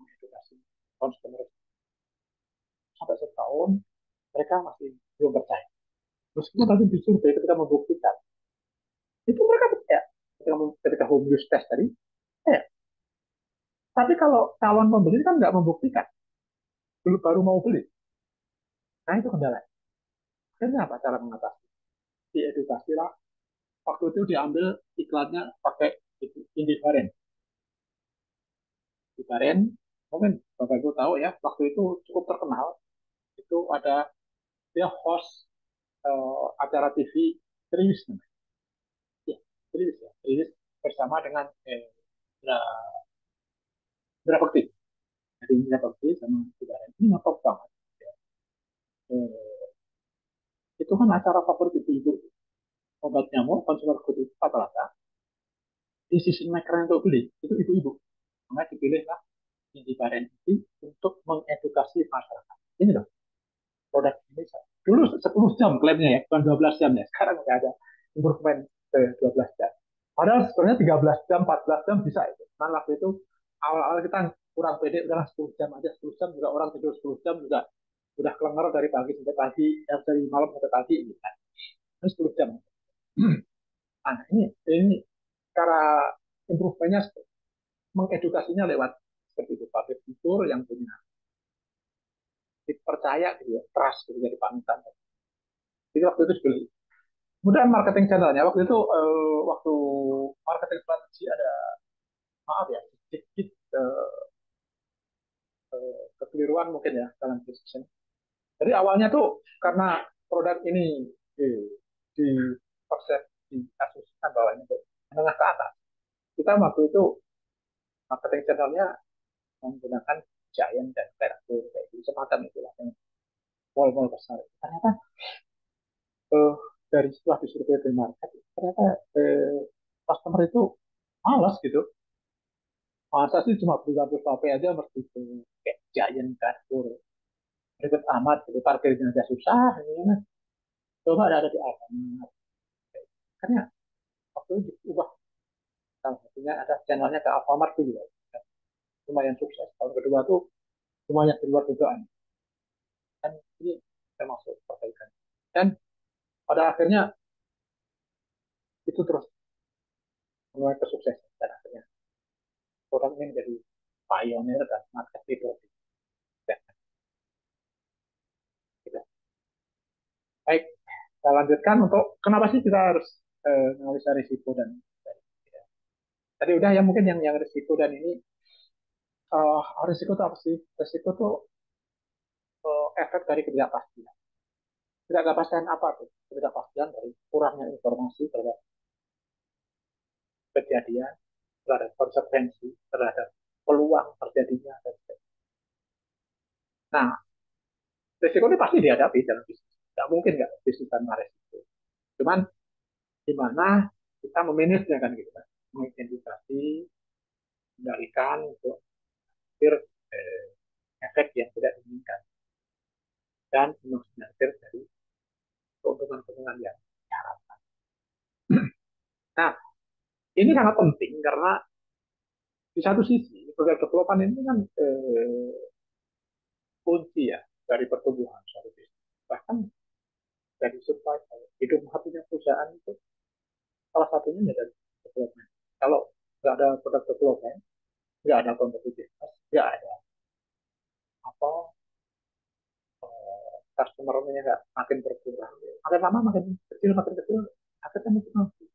mengedukasi konsumer sampai setahun mereka masih belum percaya. Meskipun tadi disurvei ketika membuktikan, itu mereka percaya. Ketika home use test tadi, ya. Tapi kalau calon pembeli kan nggak membuktikan, dulu baru mau beli. Nah itu kendala. Akhirnya apa cara mengatasi? Diedukasi lah. Waktu itu diambil iklannya pakai indiferen. Indiferen, mungkin Bapak Ibu tahu ya, waktu itu cukup terkenal. Itu ada dia host acara TV serius namanya. Ya, serius ya, serius bersama dengan Indra Bekti. Jadi Indra Bekti sama Indiferen ini ngetop banget. Ya. Eh, itu kan acara favorit ibu-ibu. Obat nyamuk, konsumer good itu rata-rata decision maker untuk beli itu ibu-ibu. Makanya dipilihlah Indiferen ini untuk mengedukasi masyarakat. Ini loh, produk Indonesia. Dulu 10 jam klaimnya ya, bukan 12 jam ya. Sekarang udah ada improvement ke 12 jam. Padahal sebenarnya 13 jam, 14 jam bisa itu. Nah, waktu itu awal-awal kita kurang pede, udahlah 10 jam aja. 10 jam juga orang tidur 10 jam juga udah kelenger dari pagi sampai pagi, dari malam sampai pagi gitu kan. Ini 10 jam. Nah, ini cara improvementnya mengedukasinya lewat seperti itu public figur yang punya dipercaya gitu ya, trust gitu jadi panutan. Jadi waktu itu dibeli. Kemudian marketing channelnya waktu itu waktu marketing strategi ada maaf ya sedikit kekeliruan mungkin ya dalam decision. Jadi awalnya tuh karena produk ini di, di persepsi asumsikan bahwa ini tuh menengah ke atas. Kita waktu itu marketing channelnya menggunakan Giant dan Carrefour kayak gitu semacam itulah yang mall-mall besar. Ternyata eh, dari setelah disurvei di market ternyata customer itu malas gitu. Masa sih cuma beli satu HP aja mesti ke kayak Giant Carrefour ribet amat gitu parkirnya aja susah gitu kan. Coba ada di Alfamart. Karena waktu itu diubah salah satunya ada channelnya ke Alfamart dulu ya. Lumayan sukses. Tahun kedua tuh lumayan di luar dugaan. Dan ini termasuk perbaikan. Dan pada akhirnya itu terus menuai kesuksesan dan akhirnya orang ini menjadi pioneer dan market leader. Ya, gitu. Baik, kita lanjutkan untuk kenapa sih kita harus menganalisa risiko dan ya. Tadi udah ya mungkin yang risiko dan ini risiko itu apa sih? Risiko itu efek dari ketidakpastian. Ketidakpastian apa tuh? Ketidakpastian dari kurangnya informasi terhadap kejadian, terhadap konsekuensi, terhadap peluang terjadinya. Nah, risiko ini pasti dihadapi dalam bisnis. Tidak mungkin nggak bisnis tanpa risiko. Cuman gimana kita memanage kan gitu kan. Mengidentifikasi, mengendalikan untuk hampir efek yang tidak diinginkan dan menghasilkan dari keuntungan-keuntungan yang diharapkan. Nah, ini sangat penting karena di satu sisi produk development ini kan kunci ya dari pertumbuhan suatu bisnis. Bahkan dari survival, hidup matinya perusahaan itu salah satunya ya dari development. Kalau nggak ada produk development, nggak ada kompetitivitas, nggak ada apa customer-nya nggak makin berkurang, makin lama makin kecil, akhirnya mungkin mati.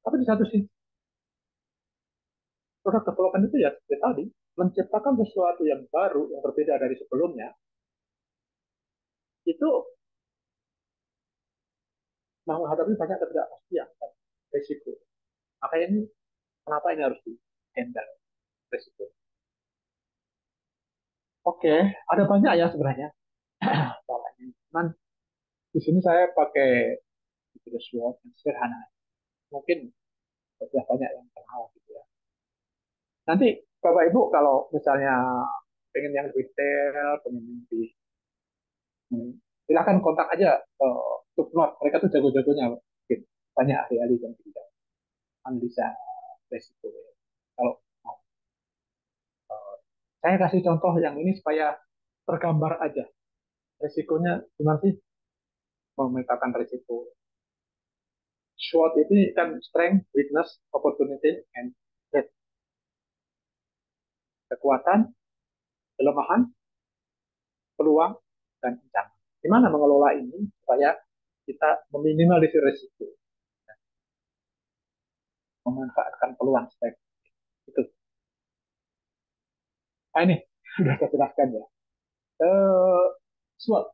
Tapi di satu sisi produk development itu ya seperti tadi menciptakan sesuatu yang baru yang berbeda dari sebelumnya itu menghadapi banyak ketidakpastian dan risiko. Makanya ini kenapa ini harus di handle risiko. Oke, ada banyak ya sebenarnya soalnya. Cuman di sini saya pakai metode SWOT yang sederhana. Mungkin sudah banyak yang kenal gitu ya. Nanti Bapak Ibu kalau misalnya pengen yang detail, pengen yang lebih, silakan kontak aja Supnot. Mereka tuh jago-jagonya. Mungkin banyak ahli-ahli yang bisa analisa resiko. Ya. Kalau mau, saya kasih contoh yang ini supaya tergambar aja resikonya gimana sih memetakan risiko. SWOT ini kan strength, weakness, opportunity, and threat. Kekuatan, kelemahan, peluang, dan ancaman. Gimana mengelola ini supaya kita meminimalisir risiko, memanfaatkan peluang sebaik itu. Nah ini sudah saya jelaskan ya. Eh, SWOT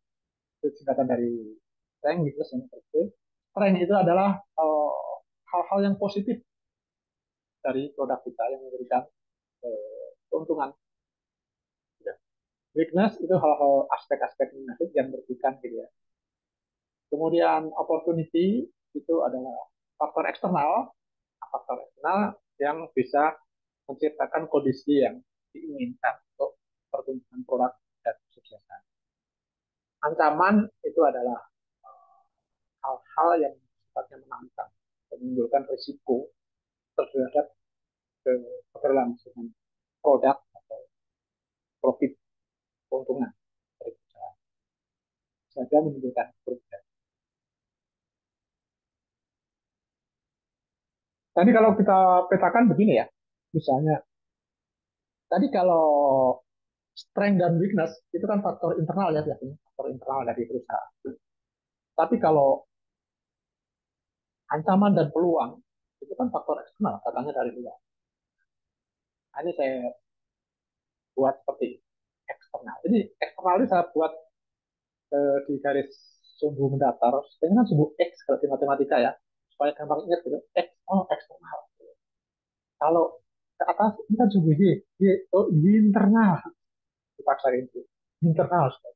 itu singkatan dari strength, weakness, dan opportunity. Strength itu adalah hal-hal yang positif dari produk kita yang memberikan keuntungan. Ya. Weakness itu hal-hal aspek-aspek negatif yang merugikan gitu ya. Kemudian opportunity itu adalah faktor eksternal, yang bisa menciptakan kondisi yang diinginkan untuk pertumbuhan produk dan kesuksesan. Ancaman itu adalah hal-hal yang sifatnya menantang, menimbulkan risiko terhadap keberlangsungan produk atau profit keuntungan dari perusahaan. Saja menimbulkan kerugian. Tadi kalau kita petakan begini ya, misalnya tadi kalau strength dan weakness itu kan faktor internal ya biasanya, faktor internal dari perusahaan. Tapi kalau ancaman dan peluang itu kan faktor eksternal, katanya dari luar. Nah, ini saya buat seperti eksternal. Jadi eksternal ini saya buat di garis sumbu mendatar. Ini kan sumbu X kalau di matematika ya, supaya gampang ingat gitu. X, oh eksternal. Kalau ke atas ini kan sumbu Y, Y, oh Y internal. pasar itu internal supaya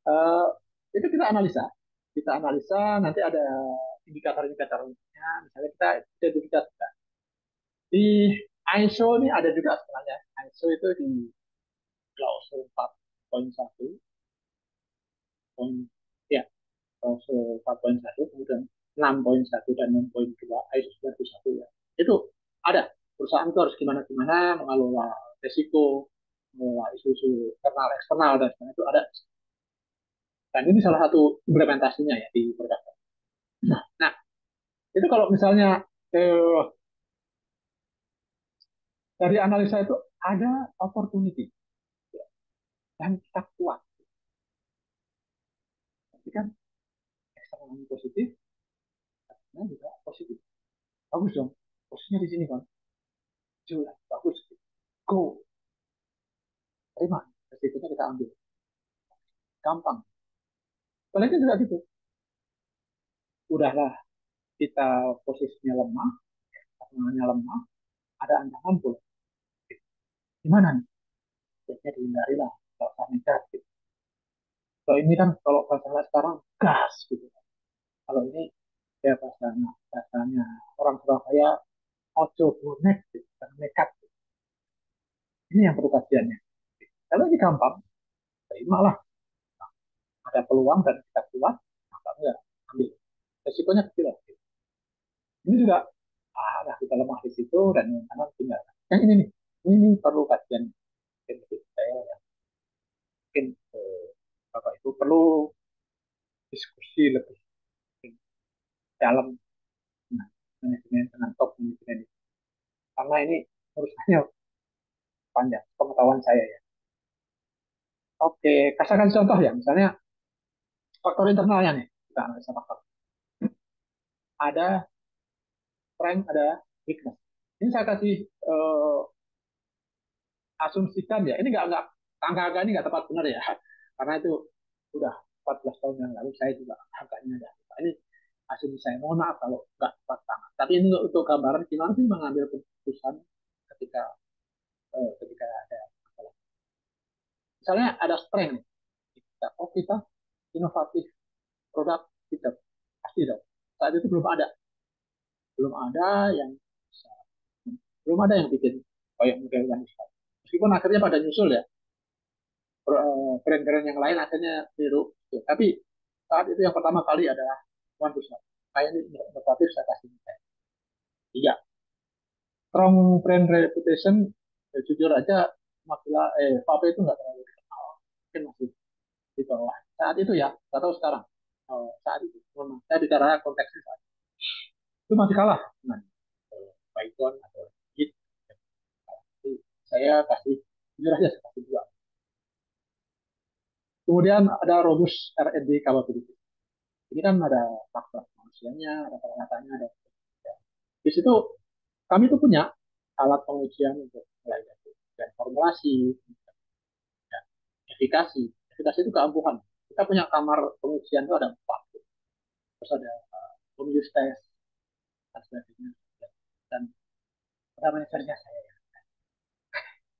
Eh, itu kita analisa nanti ada indikator-indikatornya, misalnya kita identifikasikan di ISO ini ada juga sebenarnya. ISO itu di klausul 4.1 poin ya klausul 4.1 kemudian 6.1 dan 6.2 ISO 91 ya itu ada perusahaan itu harus gimana gimana mengelola resiko, mengelola isu-isu internal eksternal dan sebagainya itu ada, dan ini salah satu implementasinya ya di produk. Nah, itu kalau misalnya eh, dari analisa itu ada opportunity dan kita kuat, tapi kan eksternal positif, nah juga positif, bagus dong, posisinya di sini kan, jelas bagus, go, terima, resikonya kita ambil, gampang. Sebaliknya juga gitu, udahlah kita posisinya lemah, eksternalnya lemah, ada ancaman pun, gimana nih? Biasanya dihindari lah, kalau usah negatif. Kalau ini kan kalau bahasa sekarang gas gitu. Kalau ini ya bahasanya orang Surabaya ojo bonek gitu, nekat. Ini yang perlu kajiannya. Kalau ini gampang, terimalah. Ada peluang dan kita kuat, maka enggak ambil. Resikonya kecil. Ini juga kita lemah di situ dan yang kanan tinggal. Yang ini nih, ini perlu kajian mungkin lebih detail ya. Mungkin apa itu perlu diskusi lebih dalam nah, manajemen dengan top manajemen itu. Karena ini urusannya panjang pengetahuan saya ya. Oke, kasarkan contoh ya, misalnya faktor internalnya nih, kita analisa faktor. Ada strength, ada weakness. Ini saya kasih asumsikan ya, ini nggak angka-angka ini nggak tepat benar ya, karena itu udah 14 tahun yang lalu saya juga angkanya ada. Ini asumsi saya, mohon maaf kalau nggak tepat banget. Tapi ini untuk gambaran gimana sih mengambil keputusan ketika ketika ada masalah. Misalnya ada strength, kita inovatif produk kita pasti dong. Saat itu belum ada yang bisa, belum ada yang bikin kayak model yang bisa. Meskipun akhirnya pada nyusul ya, brand-brand yang lain akhirnya niru. Gitu. Tapi saat itu yang pertama kali adalah One Plus. Kayak ini inovatif saya kasih tiga. Strong brand reputation, ya, jujur aja masalah Vape itu nggak terlalu dikenal, mungkin masih di bawah. Saat itu ya, nggak tahu sekarang. Saat itu, saya bicara konteksnya saat itu masih kalah dengan Python atau Git. Jadi, saya kasih jujur aja saya kasih dua. Kemudian ada robust R&D capability. Ini kan ada faktor manusianya, ada peralatannya, ada ya. Di situ kami tuh punya alat pengujian untuk mulai dari dan formulasi, ya, efikasi. Efikasi itu keampuhan. Kita punya kamar pengujian itu ada empat. Terus ada home use test dan sebagainya. Dan pada manajernya saya. Ya.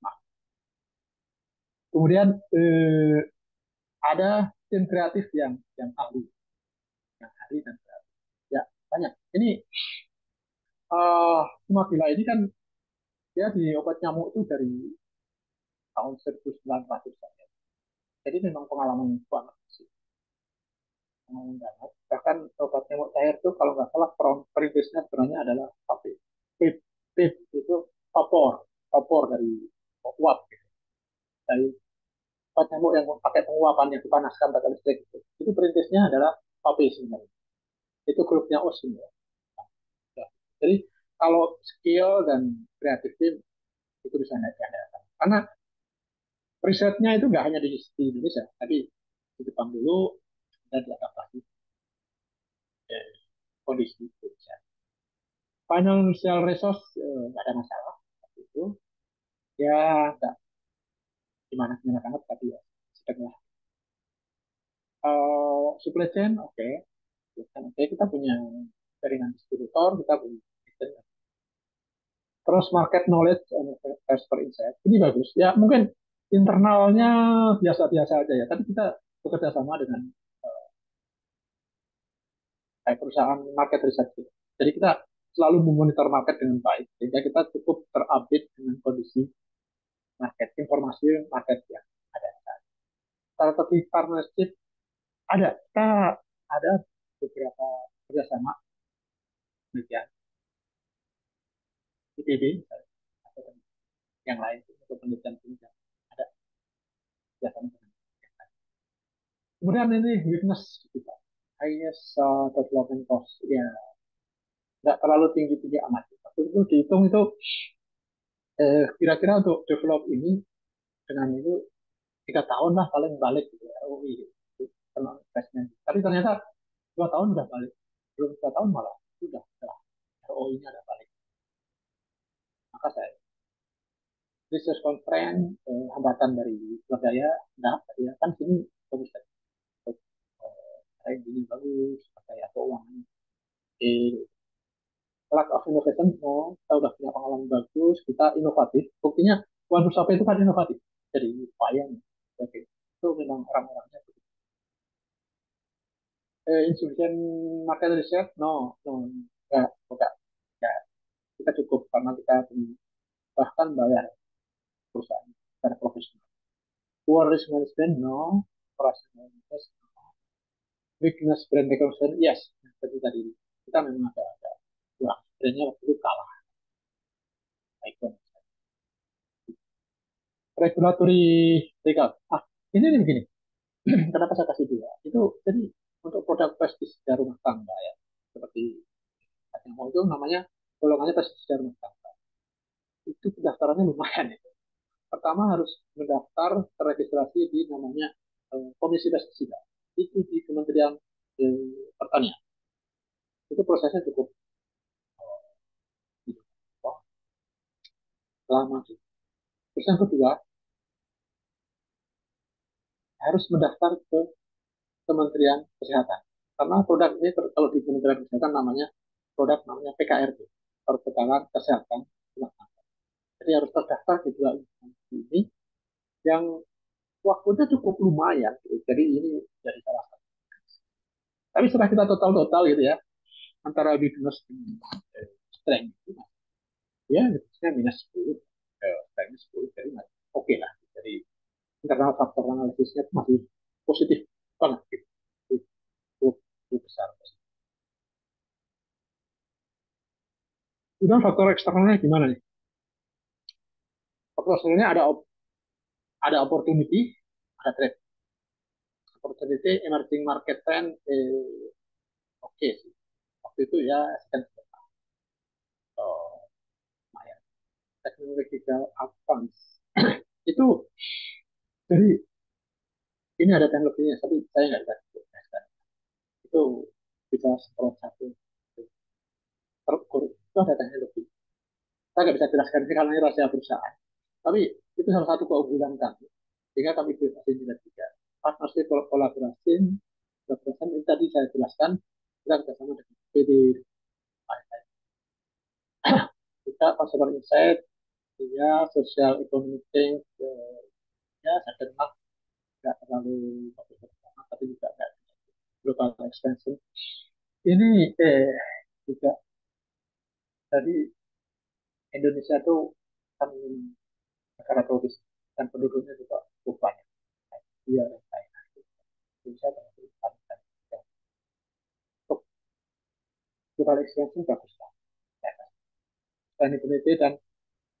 Nah, kemudian ada tim kreatif yang ahli dan kreatif. Ya banyak. Ini semua gila ini kan dia di obat nyamuk itu dari tahun 1900 saja. Jadi memang pengalaman banget sih. Pengalaman banget. Bahkan obat nyamuk cair itu kalau nggak salah perintisnya sebenarnya adalah PAP. PIP, PIP itu vapor dari uap. Gitu. Dari obat nyamuk yang pakai penguapan yang dipanaskan pakai listrik itu. Itu perintisnya adalah PAP sebenarnya. Itu grupnya OSIM ya. Ya. Jadi kalau skill dan kreatif itu bisa diandalkan. Karena risetnya itu nggak hanya di Indonesia, tapi di Jepang dulu dan diadaptasi kondisi Indonesia. Financial resource nggak ada masalah itu ya nggak gimana gimana banget tapi ya sedang lah. Supply chain oke okay. Okay. Kita punya jaringan distributor, kita punya terus market knowledge and expert insight ini bagus ya, mungkin internalnya biasa-biasa aja ya, tapi kita bekerja sama dengan kayak perusahaan market research gitu. Jadi kita selalu memonitor market dengan baik, sehingga kita cukup terupdate dengan kondisi market, informasi market yang ada. Strategi partnership ada, kita ada beberapa kerjasama demikian, IPB misalnya, atau yang lain untuk penelitian-penelitian ada kerjasama dengan yang lain. Kemudian ini weakness kita, highest development cost ya, nggak terlalu tinggi-tinggi amat. Waktu itu dihitung itu kira-kira untuk develop ini dengan itu 3 tahun lah paling balik gitu ya, ROI gitu, investment. Tapi ternyata 2 tahun udah balik, belum 2 tahun malah sudah ROI-nya udah balik. Maka saya research conference hambatan dari Surabaya, nah ya kan sini bagus kan, saya gini bagus, kayak keuangan, lack of innovation, no, kita udah punya pengalaman bagus, kita inovatif, buktinya Tuan Mustafa itu kan inovatif, jadi payang, oke, itu memang orang-orangnya. Insufficient market research, no, no, enggak, enggak, kita cukup karena kita bahkan bayar perusahaan secara profesional. Poor risk management, no, operational management, weakness brand recognition, yes, seperti tadi kita memang ada kurang, brandnya waktu itu kalah, icon. Regulatory legal, ini nih begini, kenapa saya kasih dua? Itu jadi untuk produk pestisida rumah tangga ya, seperti yang mau itu namanya golongannya pestisida rumah tangga. Itu pendaftarannya lumayan ya. Pertama harus mendaftar terregistrasi di namanya Komisi Pestisida. Itu di Kementerian Pertanian. Itu prosesnya cukup gitu, oh, lama sih. Terus yang kedua harus mendaftar ke Kementerian Kesehatan. Karena produk ini kalau di Kementerian Kesehatan namanya PKRT, Perbekalan Kesehatan. Jadi harus terdaftar di dua instansi ini yang waktunya cukup lumayan. Gitu. Jadi ini jadi salah satu. Tapi setelah kita total-total gitu ya, antara weakness dan strength itu, ya weaknessnya minus 10, strength 10, jadi oke lah. Jadi internal faktor analisisnya itu masih positif banget gitu. Cukup, cukup besar. Kemudian faktor eksternalnya gimana nih? Faktor eksternalnya ada opportunity, ada threat. Opportunity, emerging market trend, oke sih. Waktu itu ya sedang oh, lumayan. Technological advance. Itu jadi ini ada teknologinya, tapi saya nggak bisa jelaskan. Itu bisa seperot satu terukur, itu ada teknologi. Saya nggak bisa jelaskan ini karena ini rahasia perusahaan. Tapi itu salah satu keunggulan kami. Sehingga kami berinvestasi di tiga. Partnership kolaborasi, kolaborasi ini tadi saya jelaskan, kita bersama dengan PD, kita consumer insight, ya, social economic change, ya, saya kenal nggak terlalu fokus bersama, tapi juga nggak global expansion. Ini juga tadi Indonesia tuh kan negara tropis dan penduduknya juga cukup banyak. Iya, dan China. Indonesia termasuk paling banyak. Ya, untuk global expansion bagus lah. Ya, kan? Sustainability dan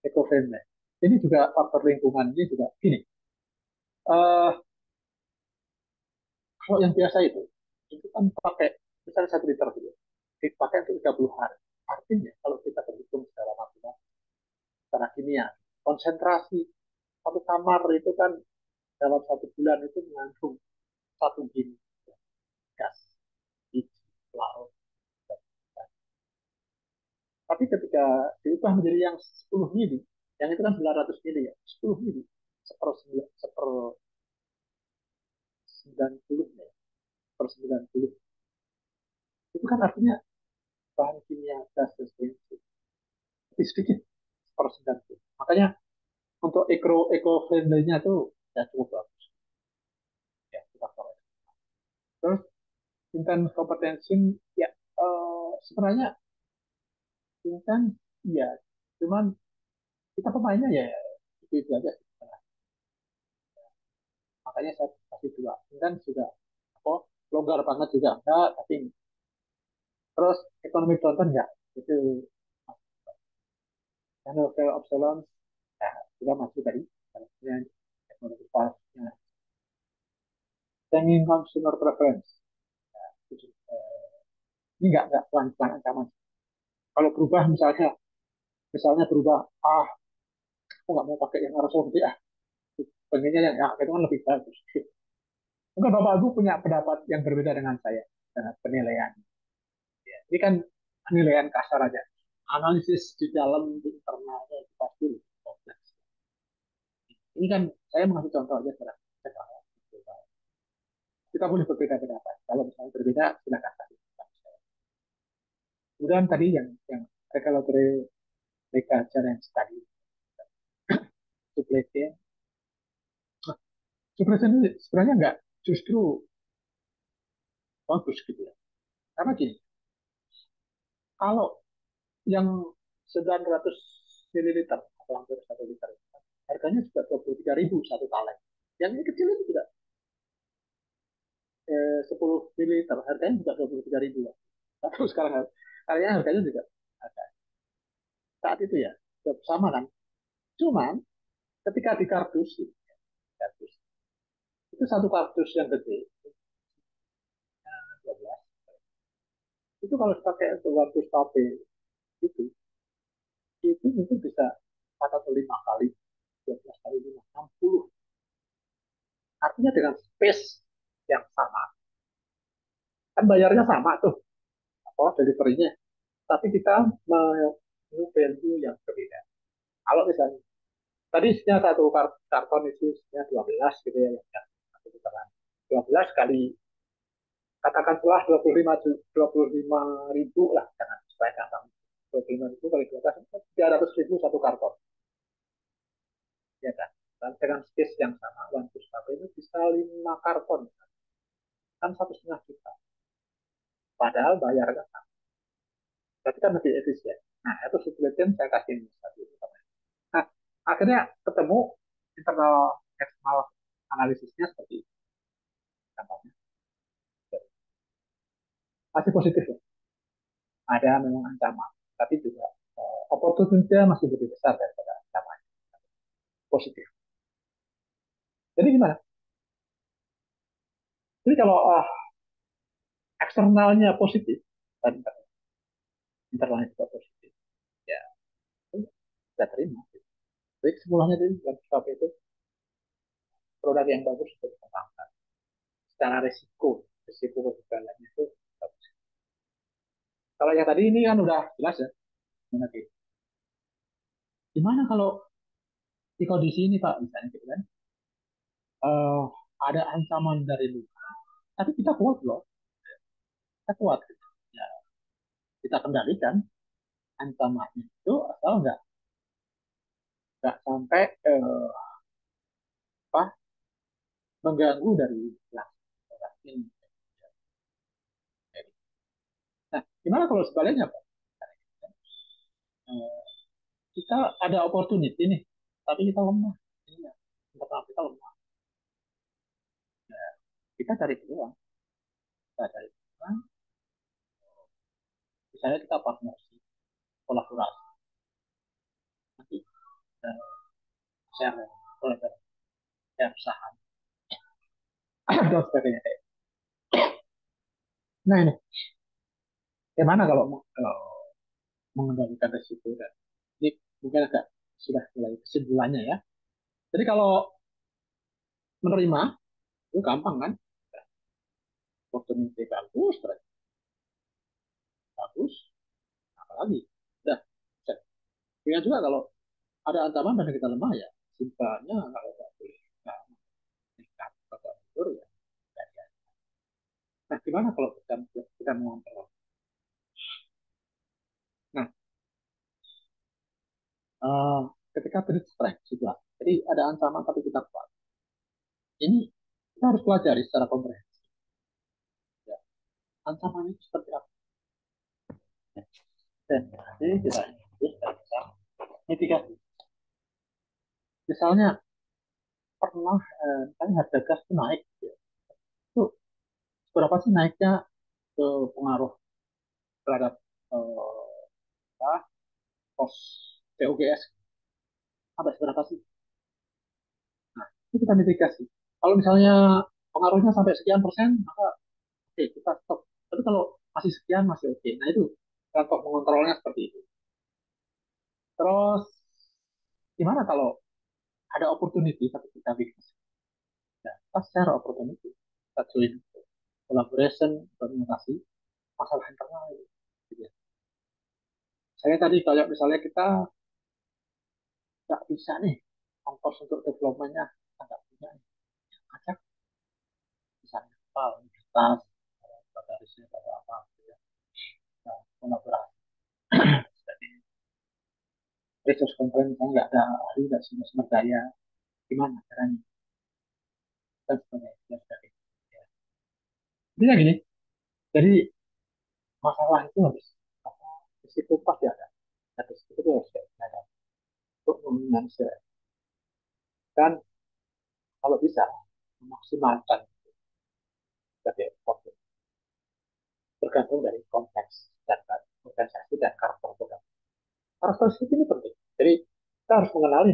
eco-friendly. Ini juga faktor lingkungan ini juga gini. Kalau yang biasa itu kan pakai misalnya 1 liter gitu, dipakai untuk 30 hari. Artinya kalau kita berhitung secara matematis, secara kimia, konsentrasi satu kamar itu kan dalam 1 bulan itu mengandung 1 gini gas di laut. Tapi ketika diubah menjadi yang 10 mili, yang itu kan 900 mili ya, 10 mili, seper 90 ya, per 90. Itu kan artinya bahan kimia gas dan sebagainya lebih sedikit per 90. Makanya untuk eco friendly-nya tuh ya cukup bagus ya kita korek. Terus intens kompetensi ya sebenarnya intens ya cuman kita pemainnya ya itu aja. Makanya saya kasih dua intens juga apa longgar banget juga enggak tapi terus ekonomi downturn ya itu Hannover Epsilon ya juga masih tadi kemudian ekonomi pasnya changing consumer preference itu, ini nggak pelan-pelan ancaman kalau berubah misalnya berubah aku nggak mau pakai yang arus lebih pengennya yang ya, itu kan lebih bagus mungkin bapak ibu punya pendapat yang berbeda dengan saya dengan penilaian ya. Ini kan penilaian kasar aja analisis di dalam di internalnya itu pasti kompleks ini kan saya mengasih contoh aja secara general. Kita boleh berbeda pendapat kalau misalnya berbeda silakan kasih. Kemudian tadi yang regulatory challenge tadi supply chain supply chain ini sebenarnya nggak justru bagus gitu ya karena gini kalau yang 900 mililiter atau hampir 1 liter harganya sudah 23.000 satu kaleng yang ini kecil itu juga 10 mililiter harganya juga 23.000 tapi sekarang kalian harganya juga ada saat itu ya sama kan cuman ketika di kardus, kardus itu satu kardus yang gede 12 itu kalau dipakai untuk kardus tape itu itu mungkin bisa 4 atau 5 kali 12 kali 5 60 artinya dengan space yang sama kan bayarnya sama tuh apa deliverynya tapi kita mau value yang berbeda kalau misalnya tadi isinya satu karton isinya 12 gitu ya satu putaran 12 kali katakan setelah 25 ribu lah jangan supaya gampang 25 ribu kali 12 300.000 satu karton ya kan dan dengan space yang sama one piece itu bisa 5 karton kan 1,5 juta padahal bayarnya sama berarti kan lebih efisien nah itu subscription saya kasih satu nah akhirnya ketemu internal eksternal analisisnya seperti itu contohnya masih positif ya ada memang ancaman tapi juga opportunity masih lebih besar daripada ancaman positif jadi gimana jadi kalau eksternalnya positif dan internalnya juga positif ya kita terima jadi kesimpulannya dari itu produk yang bagus untuk dikembangkan secara risiko kegagalannya itu bagus. Kalau yang tadi ini kan udah jelas ya nanti gimana kalau di kondisi ini Pak misalnya gitu kan eh, ada ancaman dari luar tapi kita kuat loh kita kuat gitu. Ya, kita kendalikan ancamannya itu asal nggak sampai apa mengganggu dari orang ini. Nah, gimana kalau sebaliknya Pak? Eh, kita ada opportunity nih, tapi kita lemah. Ini ya, kita lemah. Nah, kita cari peluang, kita cari peluang. Misalnya kita partnership, kolaborasi, nanti uh, share, kolaborasi, share saham, dan sebagainya. Nah ini, gimana kalau mengendalikan risiko dan ini mungkin agak sudah mulai kesimpulannya ya. Jadi kalau menerima itu gampang kan, opportunity bagus, bagus, apalagi, udah. Dengan juga kalau ada ancaman dan kita lemah ya, simpelnya kalau nggak boleh nggak meningkat atau mundur ya. Ya. Nah, gimana kalau kita mengontrol? Nah, uh, ketika beri strike juga. Jadi ada ancaman tapi kita kuat. Ini kita harus pelajari secara komprehensif. Ya. Ancaman itu seperti apa? Dan jadi kita bisa mitigasi. Misalnya pernah misalnya harga gas itu naik, ya. Itu berapa sih naiknya ke pengaruh terhadap apa, kos COGS sampai seberapa sih? Nah, itu kita mitigasi. Kalau misalnya pengaruhnya sampai sekian persen, maka oke kita stop. Tapi kalau masih sekian masih oke. Nah itu contoh mengontrolnya seperti itu. Terus gimana kalau ada opportunity tapi kita weakness? Ya, kita share opportunity. Kita join collaboration, komunikasi, masalah internal itu. Gitu ya. Saya tadi kalau misalnya kita nggak bisa nih ongkos untuk developmentnya, kita nggak punya nih. Ajak misalnya apa, universitas, pada riset atau apa, gitu ya. Nah, kolaborasi. Jadi, resource constraint misalnya nggak ada ahli, nggak sumber daya, gimana caranya? Dan sebagainya. Dan sebagainya. Ya. Intinya gini, jadi masalah itu harus apa, risiko pasti ada. Dan risiko itu harus ada untuk meminimalisir. Dan kalau bisa memaksimalkan sebagai profit tergantung dari konteks dan organisasi dan karakter produk. Karakteristik ini penting. Jadi kita harus mengenali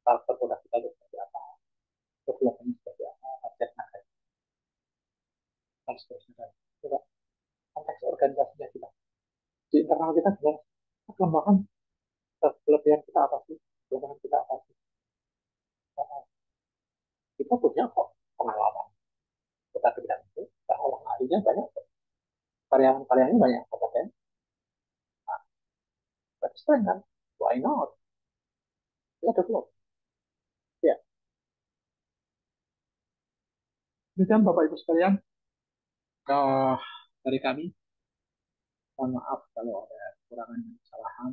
karakter produk kita itu seperti apa, development seperti apa, target market, dan seterusnya. Juga konteks organisasinya kita. Di internal kita gimana? Kelemahan, kelebihan kita apa sih? Kelemahan kita apa sih? Karena kita punya kok pengalaman. Kita bidang itu, kita orang ahlinya banyak, karyawan-karyanya banyak kompeten. Nah, berarti kan? Why not? Kita develop. Ya, demikian Bapak Ibu sekalian, uh, dari kami, mohon maaf kalau ada kekurangan dan kesalahan.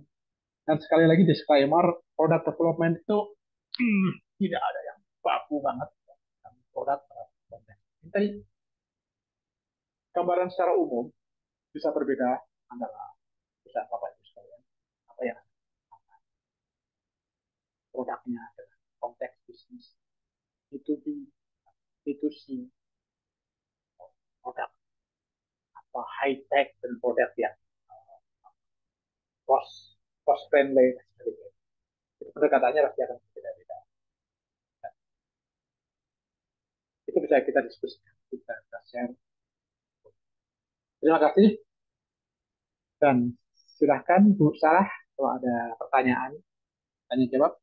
Dan sekali lagi disclaimer, product development itu tidak ada yang baku banget. Produk development. Jadi gambaran secara umum bisa berbeda antara bisa Bapak Ibu sekalian. Apa yang produknya adalah konteks bisnis itu b itu c produk atau high tech dan produk yang cost cost friendly. Itu pendekatannya pasti akan berbeda-beda. Itu bisa kita diskusikan, kita share. Terima kasih dan silahkan Bu Sarah kalau ada pertanyaan tanya jawab.